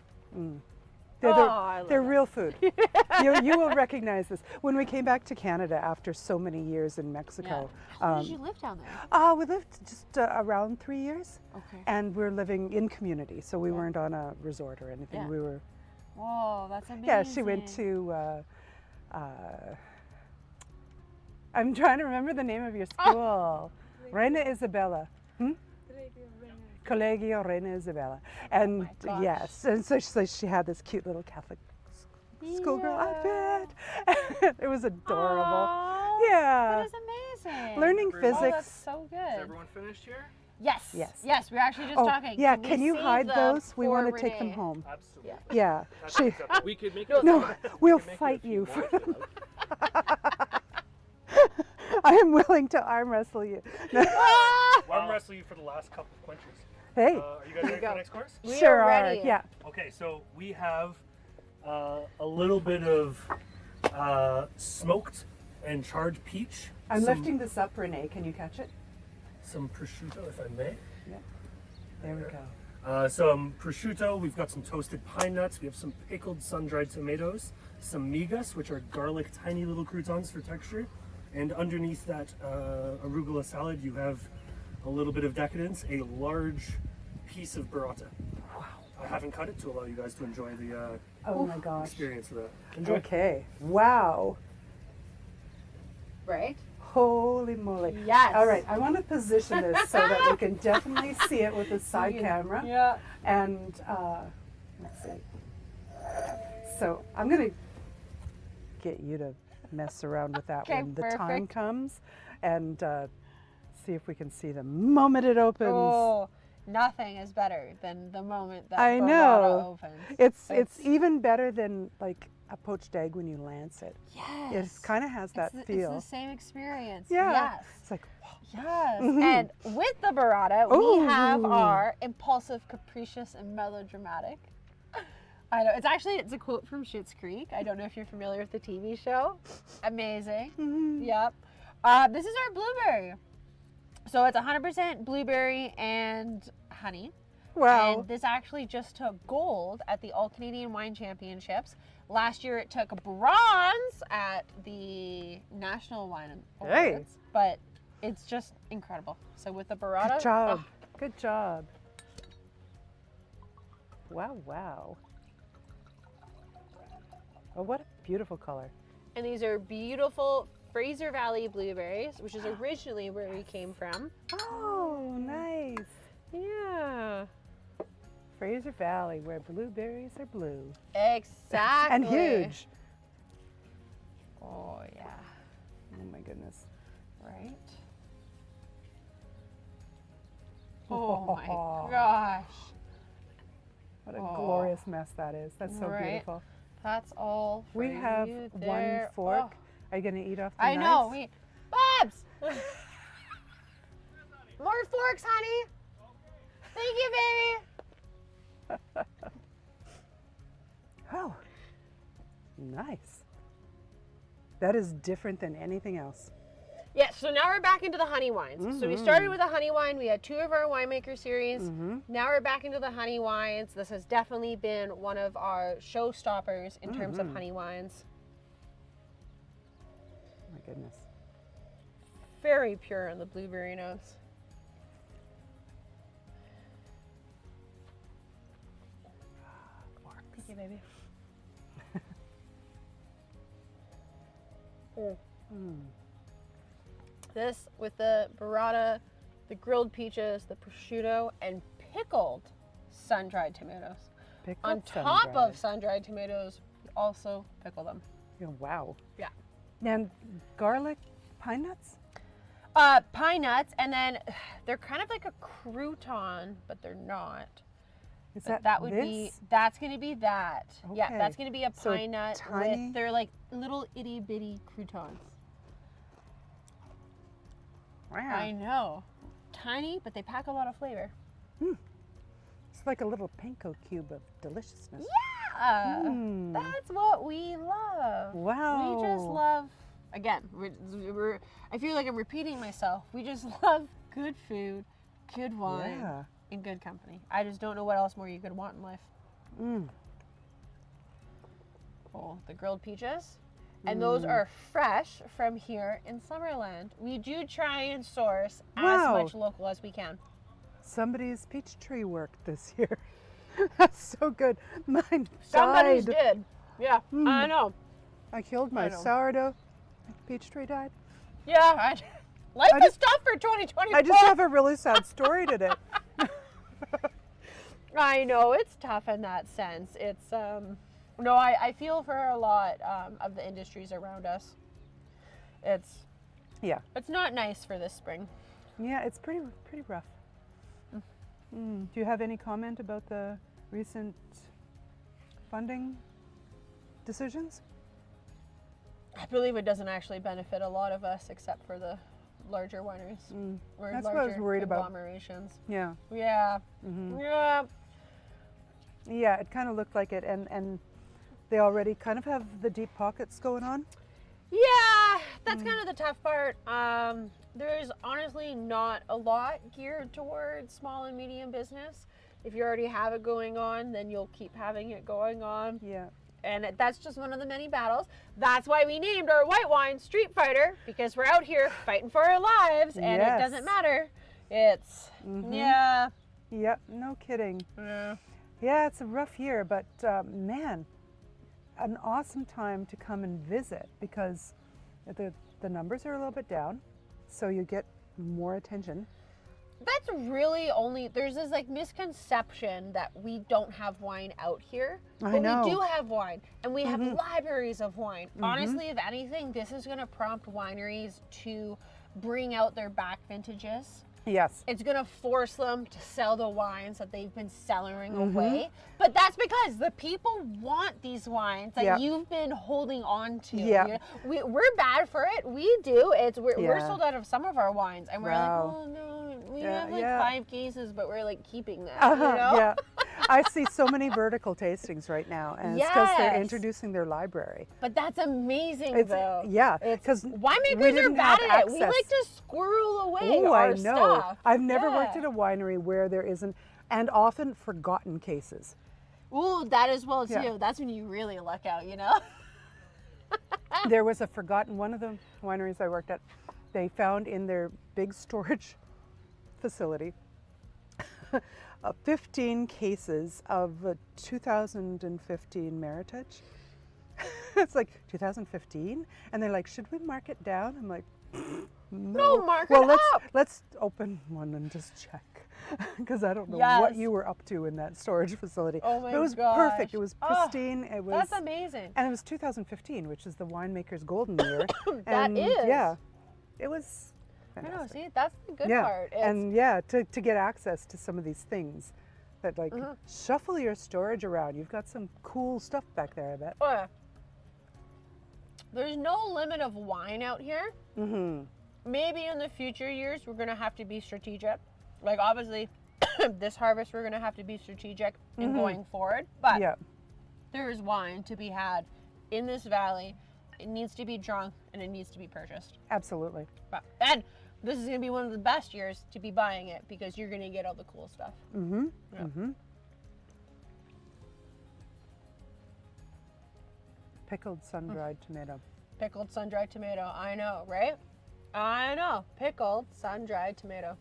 I love they're it. real food. you will recognize this. When we came back to Canada after so many years in Mexico, How long did you live down there? we lived just around 3 years, Okay. and we're living in community, so we weren't on a resort or anything. Yeah. We were. Whoa, that's amazing. Yeah, she went to. I'm trying to remember the name of your school. Reina Isabella. Colegio Reina Isabella. And gosh. yes, and so she had this cute little Catholic schoolgirl outfit. It was adorable. Aw, Yeah. That is amazing. Learning Oh, Oh, physics. that's so Is good. everyone finished here? Yes. Yes. Yes, we were actually just Oh, talking. yeah, we can you save hide them those? We for want to take them Renee? Oh, home. Absolutely. Yeah. That's She, acceptable. We could make No, it. no, we'll we could make it fight if you you want, for if you like. I am willing to arm wrestle you. Arm wrestle you for the last couple of quenchers. Hey, Are you guys ready for the next course? We sure are are. ready. Yeah. Okay, so we have a little bit of smoked and charred peach. I'm some, lifting this up, Renee. Can you catch it? some prosciutto, if I may. There we go. Some prosciutto, we've got some toasted pine nuts, we have some pickled sun-dried tomatoes, some migas, which are garlic tiny little croutons for texture, and underneath that arugula salad you have a little bit of decadence, a large piece of burrata. Wow. I haven't cut it to allow you guys to enjoy the Oh my gosh. experience of that. Enjoy. Okay. Wow. Right? Holy moly. Yes. All right. I want to position this so that we can definitely see it with the side camera. Yeah. And let's see. So I'm going to get you to mess around with that Okay, when the time perfect. comes and see if we can see the moment it opens. Oh, nothing is better than the moment that I burrata know. opens. It's even better than like a poached egg when you lance it. Yes. It kind of has that feel. It's the same experience. Yeah. Yes. It's like, wow. Yes. And with the burrata, we have Ooh. our impulsive, capricious, and melodramatic. I know. It's a quote from Schitt's Creek. I don't know if you're familiar with the TV show. Amazing. Yep. This is our blueberry. So it's 100% blueberry and honey. Wow. And this actually just took gold at the All Canadian Wine Championships. Last year it took bronze at the National Wine Awards. Hey. But it's just incredible. So with the burrata. Good job. Good job. Wow, wow. Oh, what a beautiful color. And these are beautiful Fraser Valley blueberries, which is originally where we came from. Oh, nice. Yeah. Fraser Valley, where blueberries are blue. Exactly. And huge. Oh, yeah. Oh, my goodness. Right? Oh, my gosh. What a glorious mess that is. That's so Right. beautiful. That's all for We have you one there. fork. Oh, Are you going to eat off the I know. knives? Babs! More forks, honey. Thank you, baby. Oh, nice. That is different than anything else. Yeah, so now we're back into the honey wines. So we started with a honey wine. We had 2 of our winemaker series. Now we're back into the honey wines. This has definitely been one of our showstoppers in terms of honey wines. My goodness. Very pure in the blueberry notes. Thank you, baby. This with the burrata, the grilled peaches, the prosciutto, and pickled sun-dried tomatoes. Pickled On top sun-dried. of sun-dried tomatoes, we also pickle them. Yeah, wow. Yeah. And garlic pine nuts? Pine nuts, and then they're kind of like a crouton, but they're not. Is But that would this? be, that's going to be that. Yeah, Okay. that's going to be a So pine nut tiny- with, they're like little itty bitty croutons. Wow. I know. Tiny, but they pack a lot of flavor. It's like a little panko cube of deliciousness. Yeah, Mm. that's what we love. Wow. We just love, again, I feel like I'm repeating myself. We just love good food, good wine, Yeah. and good company. I just don't know what else more you could want in life. Mm. Oh, the grilled peaches. And those are fresh from here in Summerland. We do try and source Wow. as much local as we can. Somebody's peach tree worked this year. That's so good. Mine Somebody's died. did. Yeah, I know. I killed my I know. sourdough. My peach tree died. Yeah, life I is just- tough for 2024. I just have a really sad story today. I know, it's tough in that sense. It's, no, I feel for a lot of the industries around us. It's Yeah. not nice for this spring. Yeah, it's pretty rough. Do you have any comment about the recent funding decisions? I believe it doesn't actually benefit a lot of us except for the larger wineries. Or That's what I was larger worried about. conglomerations. Yeah. Yeah. Yeah. Yeah, it kind of looked like it, and they already kind of have the deep pockets going on. Yeah, that's kind of the tough part. There's honestly not a lot geared towards small and medium business. If you already have it going on, then you'll keep having it going on. Yeah. And that's just one of the many battles. That's why we named our white wine Street Fighter, because we're out here fighting for our lives, and it doesn't matter. It's, yeah. Yep, no kidding. Yeah. Yeah, it's a rough year, but man, an awesome time to come and visit because the numbers are a little bit down, so you get more attention. That's really only, there's this like misconception that we don't have wine out here, but we do have wine, and we have libraries of wine. Honestly, if anything, this is going to prompt wineries to bring out their back vintages. Yes. It's going to force them to sell the wines that they've been cellaring away. But that's because the people want these wines that you've been holding on to. Yeah. You know, we're bad for it. We do. We're sold out of some of our wines. And we're like, oh, no, we have like 5 cases, but we're like keeping them. You know? Yeah. I see so many vertical tastings right now, and it's because they're introducing their library. But that's amazing, though. Yeah, because winemakers are bad at it. We like to squirrel away our stuff. I've never worked at a winery where there isn't, and often forgotten cases. Ooh, that as well, too. Yeah. That's when you really luck out, you know? There was a forgotten, one of the wineries I worked at, they found in their big storage facility 15 cases of 2015 Meritage. It's like 2015, and they're like, should we mark it down? I'm like, no, mark well, it up. Let's open one and just check, because I don't know what you were up to in that storage facility. Oh my It was gosh. perfect. It was pristine. It was. That's amazing. And it was 2015, which is the winemaker's golden year. That is. Yeah, it was. I know, Fantastic. see, that's the good part. And to get access to some of these things that like shuffle your storage around. You've got some cool stuff back there, I bet. Oh, yeah. There's no limit of wine out here. Maybe in the future years, we're going to have to be strategic. Like, obviously, this harvest, we're going to have to be strategic in going forward. But there is wine to be had in this valley. It needs to be drunk, and it needs to be purchased. Absolutely. And this is going to be one of the best years to be buying it, because you're going to get all the cool stuff. Pickled sun-dried tomato. Pickled sun-dried tomato. I know, right? I know. Pickled sun-dried tomato.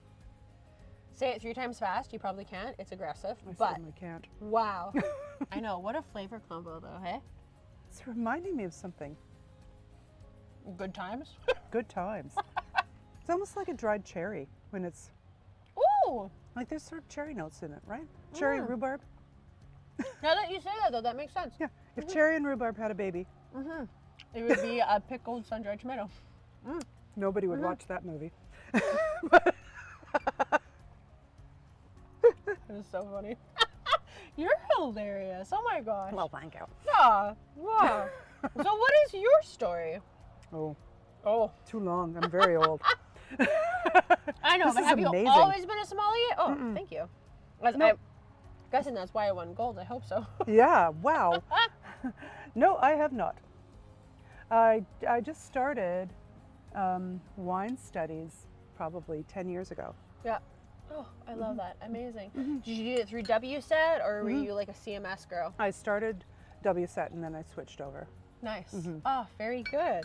Say it 3 times fast. You probably can't. It's aggressive. I but certainly can't. wow. I know. What a flavor combo, though, hey? It's reminding me of something. Good times? Good times. It's almost like a dried cherry when it's Ooh! like there's sort of cherry notes in it, right? Cherry rhubarb. Now that you say that, though, that makes sense. Yeah. If cherry and rhubarb had a baby, It would be a pickled sun-dried tomato. nobody would watch that movie. It is so funny. You're hilarious. Oh my gosh. Well, thank you. Yeah. Wow. So what is your story? Oh, too long. I'm very old. I know, This but is have you amazing. always been a sommelier? Oh, thank you. I'm guessing that's why I won gold. I hope so. Yeah, wow. No, I have not. I just started wine studies probably 10 years ago. Yeah. Oh, I love that. Amazing. Did you do it through WSET, or were you like a CMS girl? I started WSET and then I switched over. Nice. Oh, very good.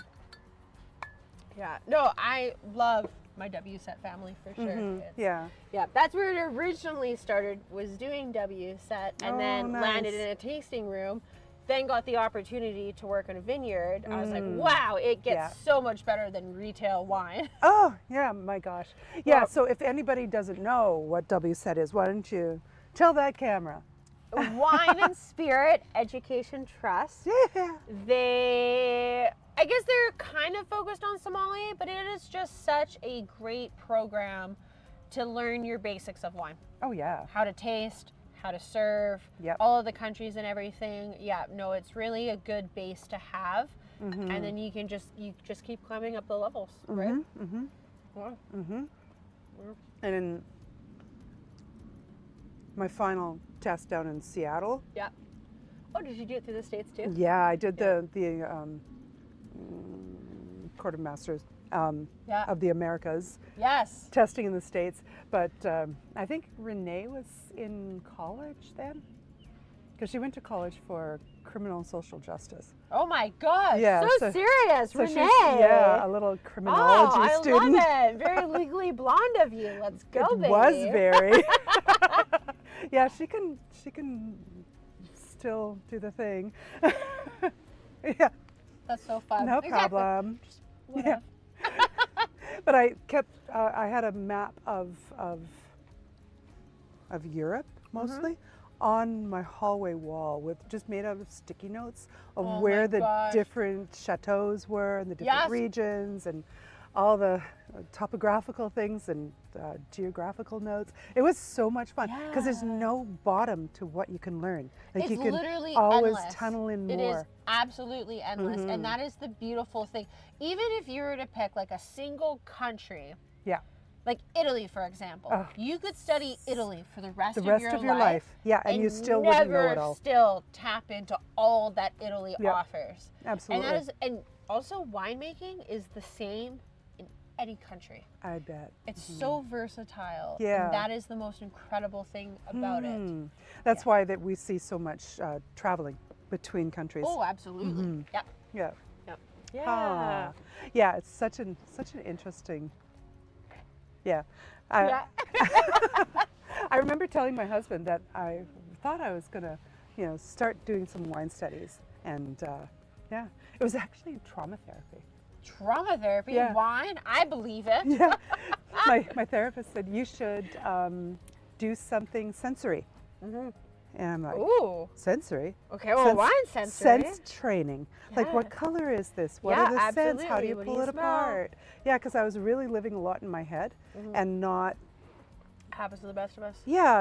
Yeah. No, I love my WSET family for sure. It's- Yeah. Yeah, that's where it originally started, was doing WSET, and then landed nice. in a tasting room, then got the opportunity to work in a vineyard. I was like, wow, it gets so much better than retail wine. Oh, yeah, my gosh. Yeah, Well- so if anybody doesn't know what WSET is, why don't you tell that camera? Wine and Spirit Education Trust. Yeah. I guess they're kind of focused on sommelier, but it is just such a great program to learn your basics of wine. Oh, yeah. How to taste, how to serve, Yep. all of the countries and everything. Yeah, no, it's really a good base to have. And then you just keep climbing up the levels, right? Wow. And in my final test down in Seattle, Yeah. Oh, did you do it through the States too? yeah, I did the Court of Masters of the Americas, Yes. testing in the States. But I think Renee was in college then, because she went to college for criminal and social justice. Oh my gosh. Yeah, so serious, So Renee. she's, yeah, a little criminology I student. love it. Very legally blonde of you. Let's go, It baby. was very. Yeah, she can still do the thing. Yeah, That's so fun. no Exactly. problem. Whatever. But I kept. I had a map of Europe mostly on my hallway wall, with just made out of sticky notes of Oh where my the gosh. different chateaus were and the different Yes. regions and all the topographical things and geographical notes. It was so much fun because there's Yeah. no bottom to what you can learn. Like It's you can literally always endless. tunnel in It more. is absolutely endless, and that is the beautiful thing. Even if you were to pick like a single country, Yeah. like Italy, for example, Oh. you could study Italy for the rest, The rest of your life. Yeah, and you still never wouldn't know it all. still tap into all that Italy Yeah. offers. Absolutely. And that is, and also winemaking is the same in any country. I bet. It's so versatile. Yeah. And that is the most incredible thing about it. That's why that we see so much traveling between countries. Oh, absolutely. Yep. Yeah. Yep. Ah. Yeah, it's such an interesting. Yeah. I remember telling my husband that I thought I was gonna, start doing some wine studies, and yeah, it was actually trauma therapy. Trauma therapy, Yeah. wine, I believe it. Yeah. my therapist said you should do something sensory, and I'm like, Ooh. sensory? Okay, well, wine sensory. Sense training. Like, Yeah. what color is this? What Yeah, are the scents? How do absolutely. you What do pull you it smell? apart? Yeah, because I was really living a lot in my head and not, Happens to the best of us.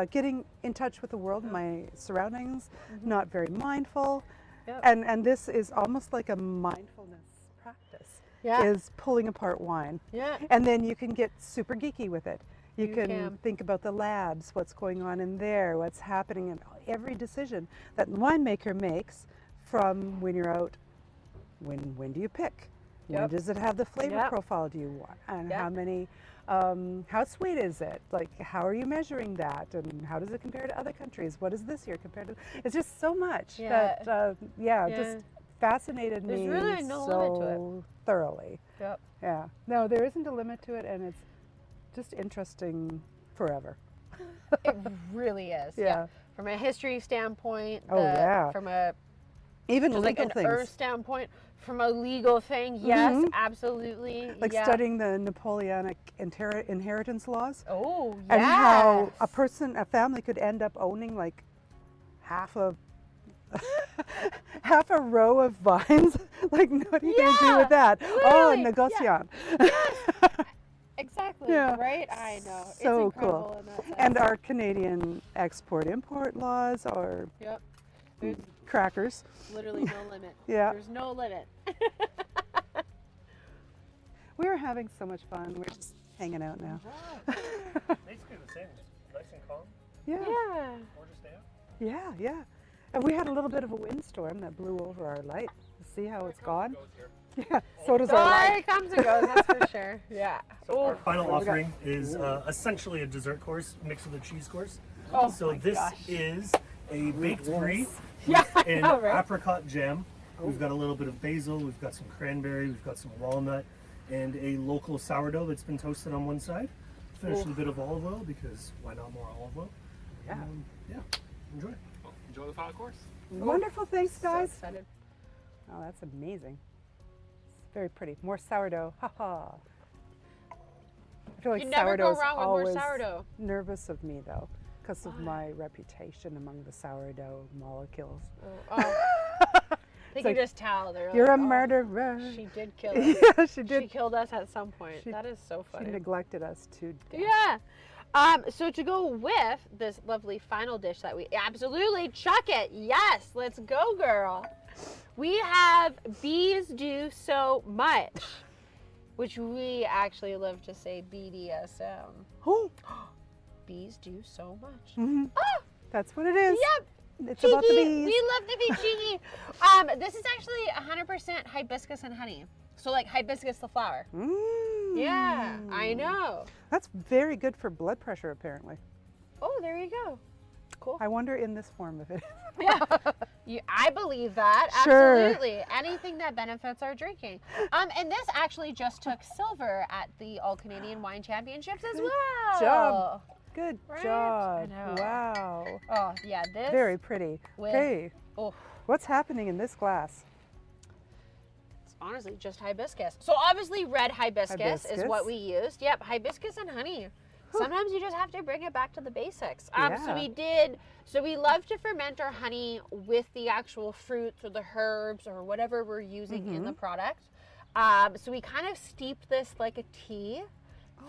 getting in touch with the world and my surroundings, not very mindful. Yep. And this is almost like a mindfulness practice, Yeah. is pulling apart wine. Yeah. And then you can get super geeky with it. You You can can. think about the labs, what's going on in there, what's happening in every decision that the winemaker makes, from when you're out, when do you pick? When Yep. does it have the flavor Yep. profile do you want? And Yep. how many, how sweet is it? Like, how are you measuring that? And how does it compare to other countries? What is this year compared to? It's just so much Yeah. that, just fascinated There's me really no so limit to thoroughly. Yep. Yeah. No, there isn't a limit to it, and it's just interesting forever. It really is. Yeah. From a history standpoint, Oh, yeah. from a Even just like legal an things. earth standpoint, from a legal thing, yes, absolutely. Like yeah. studying the Napoleonic inheritance laws, Oh, yes. and how a family could end up owning like half a half a row of vines. Like, what are you going to do Yeah, with that? Oh, literally, negociant. Exactly. Yeah. Right? I know. So it's incredible cool. in that sense. And our Canadian export-import laws are Yep. There's crackers. literally no limit. Yeah. There's no limit. We were having so much fun. We're just hanging out now. Basically the same, just nice and calm, Yeah. Yeah. gorgeous day out. Yeah, yeah. And we had a little bit of a windstorm that blew over our light. See how it's gone? Yeah, so does our Oh, light. it comes and goes, that's for sure. Yeah. So our Oh, final what do we got? offering is essentially a dessert course mixed with a cheese course. Oh So my this gosh. is a baked brie Yeah, with I an know, right? apricot jam. We've got a little bit of basil, we've got some cranberry, we've got some walnut, and a local sourdough that's been toasted on one side. Finished with a bit of olive oil, because why not more olive oil? Yeah. Yeah, enjoy. Well, enjoy the final course. Wonderful, thanks So guys. excited. Oh, that's amazing. It's very pretty. More sourdough. Ha ha. I feel like You never go sourdough's wrong with more always sourdough. nervous of me though, because of my reputation among the sourdough molecules. Oh. They can like, just tell. They're You're like, a "Oh, murderer. She did kill us. Yeah, she did. She killed us at some point. She- That is so She funny. neglected us to death. Yeah. So to go with this lovely final dish that we absolutely chuck it. Yes, let's go, girl. We have Bees Do So Much, which we actually love to say BDSM. Oh, Bees do so much. mhm. That's what it is. Yep. It's about the Cheeky. bees. We love to be cheeky. This is actually 100% hibiscus and honey. So like hibiscus the flower. Yeah, I know. That's very good for blood pressure, apparently. Oh, there you go. Cool. I wonder in this form of it. Yeah, I believe that. Sure. Absolutely. Anything that benefits our drinking. And this actually just took silver at the All Canadian Wine Championships as well. Job. Good Right? job. I know. Wow. Oh, yeah, this. Very pretty. with- Okay. Oh, What's happening in this glass? it's honestly just hibiscus. So obviously red hibiscus is what Hibiscus. we used. Yep, hibiscus and honey. Sometimes you just have to bring it back to the basics. Yeah. So we love to ferment our honey with the actual fruits or the herbs or whatever we're using in the product. So we kind of steep this like a tea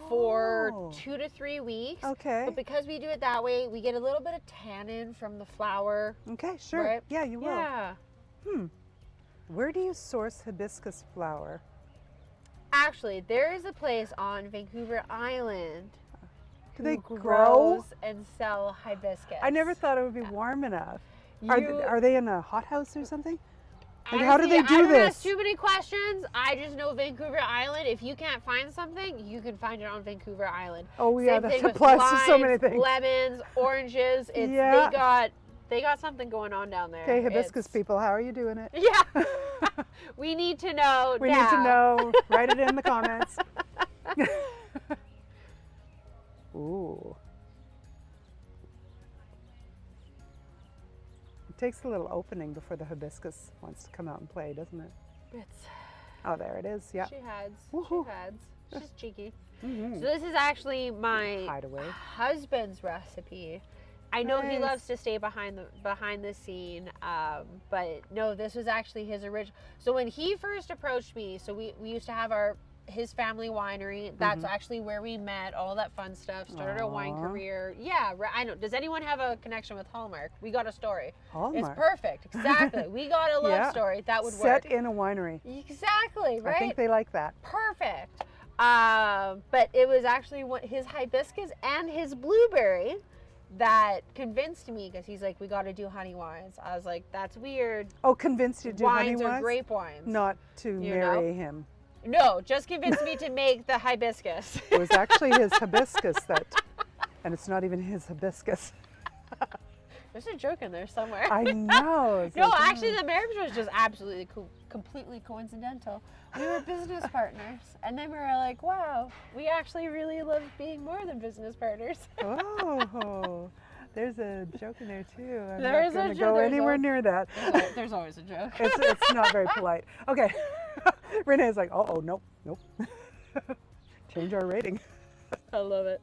for Oh. 2 to 3 weeks. Okay. But because we do it that way, we get a little bit of tannin from the flower. Okay, sure. Right? Yeah, you will. Yeah. Where do you source hibiscus flower? Actually, there is a place on Vancouver Island Do they who grow? grows and sell hibiscus. I never thought it would be warm enough. Are they in a hothouse or something? Like, Honestly, how do they I do don't ask this? too many questions. I just know Vancouver Island. If you can't find something, you can find it on Vancouver Island. Oh yeah, Same that thing with applies to so limes, many things. Lemons, oranges. It's Yeah. they got something going on down there. Okay, hibiscus It's- people, how are you doing it? Yeah. We need to know. We need to know. Write it in the comments. Ooh. It takes a little opening before the hibiscus wants to come out and play, doesn't it? It's, Oh, there it is. Yeah. She hides. Woohoo. She hides. She's cheeky. Mhm. So this is actually my Hideaway. husband's recipe. I know he Nice. loves to stay behind the scene, but no, this was actually his original. So when he first approached me, so we used to have his family winery. That's actually where we met. All that fun stuff. Started a wine Aw. career. Yeah, I know. Does anyone have a connection with Hallmark? We got a story. Hallmark. It's perfect. Exactly. We got a love Yeah. story. That would Set work. in a winery. Exactly. Right. I think they like that. Perfect. But it was actually his hibiscus and his blueberry that convinced me, because he's like, we got to do honey wines. I was like, that's weird. Oh, convinced you to do honey Wines are wines? grape wines. Not to You marry know? him. No, just convinced me to make the hibiscus. It was actually his hibiscus and it's not even his hibiscus. There's a joke in there somewhere. I know. It's No, like, actually, the marriage was just absolutely completely coincidental. We were business partners, and then we were like, wow, we actually really love being more than business partners. Oh, there's a joke in there too. I'm There not is a going to joke. go There's anywhere a- near that. There's always a joke. It's not very polite. Okay. Renee's like, oh, nope. Change our rating. I love it.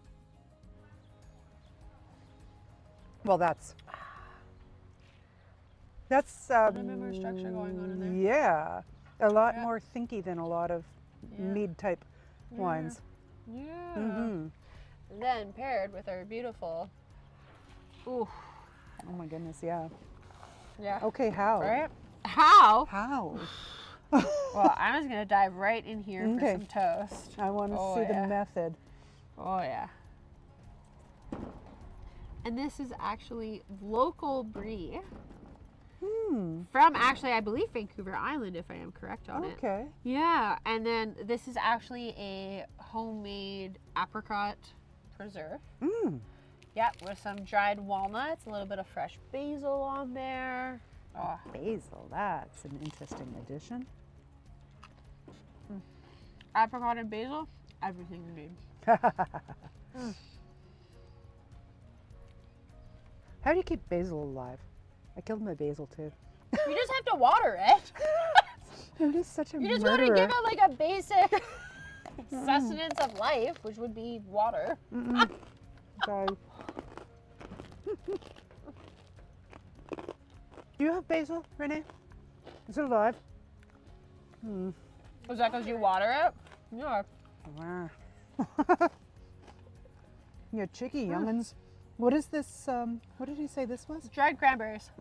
Well, that's little bit more structure going on in there. Yeah, a lot Yeah. more thinky than a lot of Yeah. mead type wines. Yeah. Hmm. And then paired with our beautiful. Ooh. Oh my goodness, yeah. Yeah. Okay, how? Right? How? How? Well, I'm just gonna dive right in here Okay. for some toast. I want to Oh, see yeah. the method. Oh yeah. And this is actually local brie from actually, I believe, Vancouver Island, if I am correct on it. Okay. Yeah, and then this is actually a homemade apricot preserve. Mm. Yeah, with some dried walnuts, a little bit of fresh basil on there. Oh, Basil, that's an interesting addition. apricot and basil, everything you need. How do you keep basil alive? I killed my basil too. You just have to water it. I'm just such a You just want to murderer. give it like a basic sustenance of life, which would be water. Sorry. Do you have basil, Renee? Is it alive? Was that because you water it? Yeah. Wow. You're cheeky, young'uns. What is this? What did he say this was? Dried cranberries.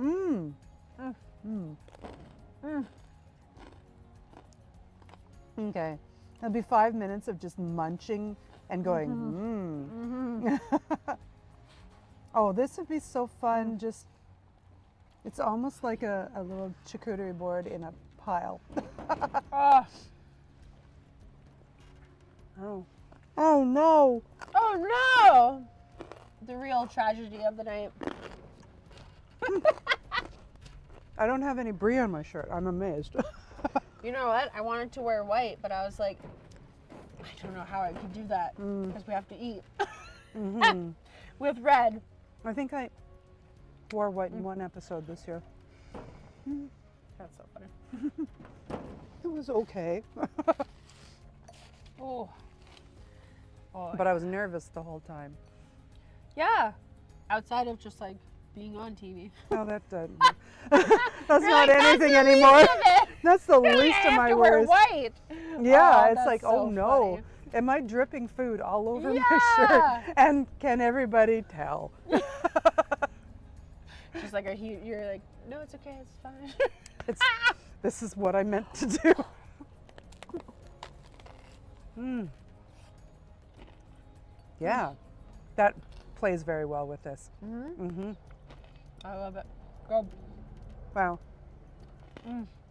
Okay. It'll be 5 minutes of just munching and going, Oh, this would be so fun. Just, it's almost like a little charcuterie board in a pile. Oh, Oh. Oh no. Oh no! The real tragedy of the night. I don't have any brie on my shirt. I'm amazed. You know what? I wanted to wear white, but I was like, I don't know how I could do that because we have to eat with red. I think I wore white in one episode this year. That's so funny. It was okay. Oh. Oh. But I was nervous the whole time. Yeah. Outside of just like being on TV. Oh, that's not anything anymore. That's the least of my worries. White. Yeah, Oh, it's that's like, so oh no, funny. am I dripping food all over my Yeah. shirt? And can everybody tell? Just like you're like, no, it's okay, it's fine. This is what I meant to do. Yeah, that plays very well with this. I love it. Go. Wow.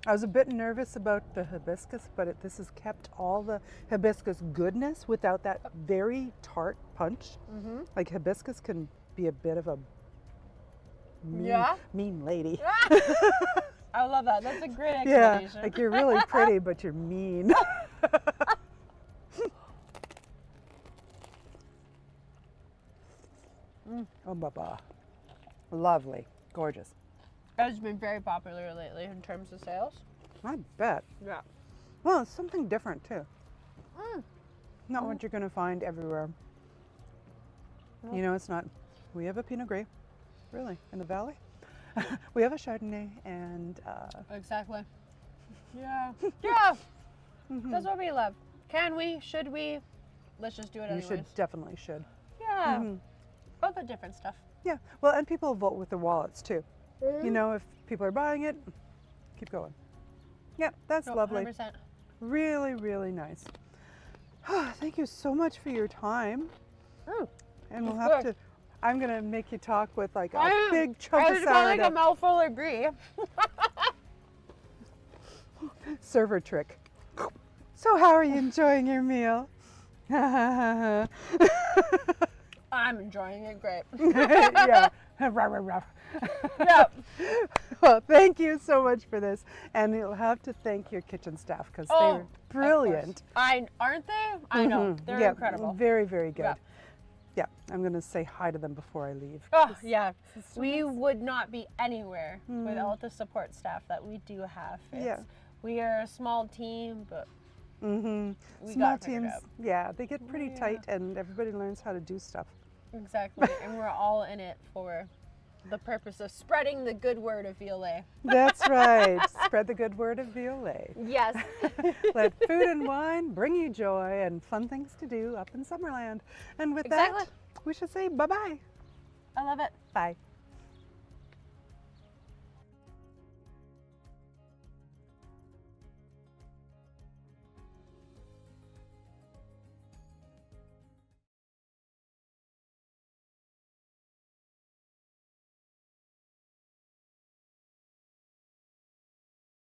I was a bit nervous about the hibiscus, but this has kept all the hibiscus goodness without that very tart punch. Like hibiscus can be a bit of a mean lady. I love that. That's a great Yeah, explanation. like you're really pretty, but you're mean. Oh, baba. Lovely. Gorgeous. It's been very popular lately in terms of sales. I bet. Yeah. Well, it's something different too. Not what you're going to find everywhere. You know, it's not. We have a Pinot Gris, really, in the valley. We have a Chardonnay and. Exactly. Yeah. Yeah. That's what we love. Can we? Should we? Let's just do it You anyways. definitely should. Yeah. All the different stuff. Yeah. Well, and people vote with their wallets too. You know, if people are buying it, keep going. Yeah, that's lovely. 100%. Really, really nice. Thank you so much for your time. And we'll have to. I'm gonna make you talk with like a big chunk of I like a sourdough. mouthful of brie. Server trick. So how are you enjoying your meal? I'm enjoying it great. Yeah. Rah, rah, rah. Yep. Well, thank you so much for this, and you'll have to thank your kitchen staff because they're brilliant. Aren't they? I know. They're yeah, incredible. Very, very good. Yeah. Yeah, I'm gonna say hi to them before I leave. Oh, yeah. We would not be anywhere without the support staff that we do have. Yeah. We are a small team, but we Small got it figured teams, out. yeah, they get pretty tight, and everybody learns how to do stuff. Exactly. And we're all in it for the purpose of spreading the good word of Ve Oh Lay. That's right. Spread the good word of Ve Oh Lay. Yes. Let food and wine bring you joy and fun things to do up in Summerland. And with Exactly. that, we should say bye-bye. I love it. Bye.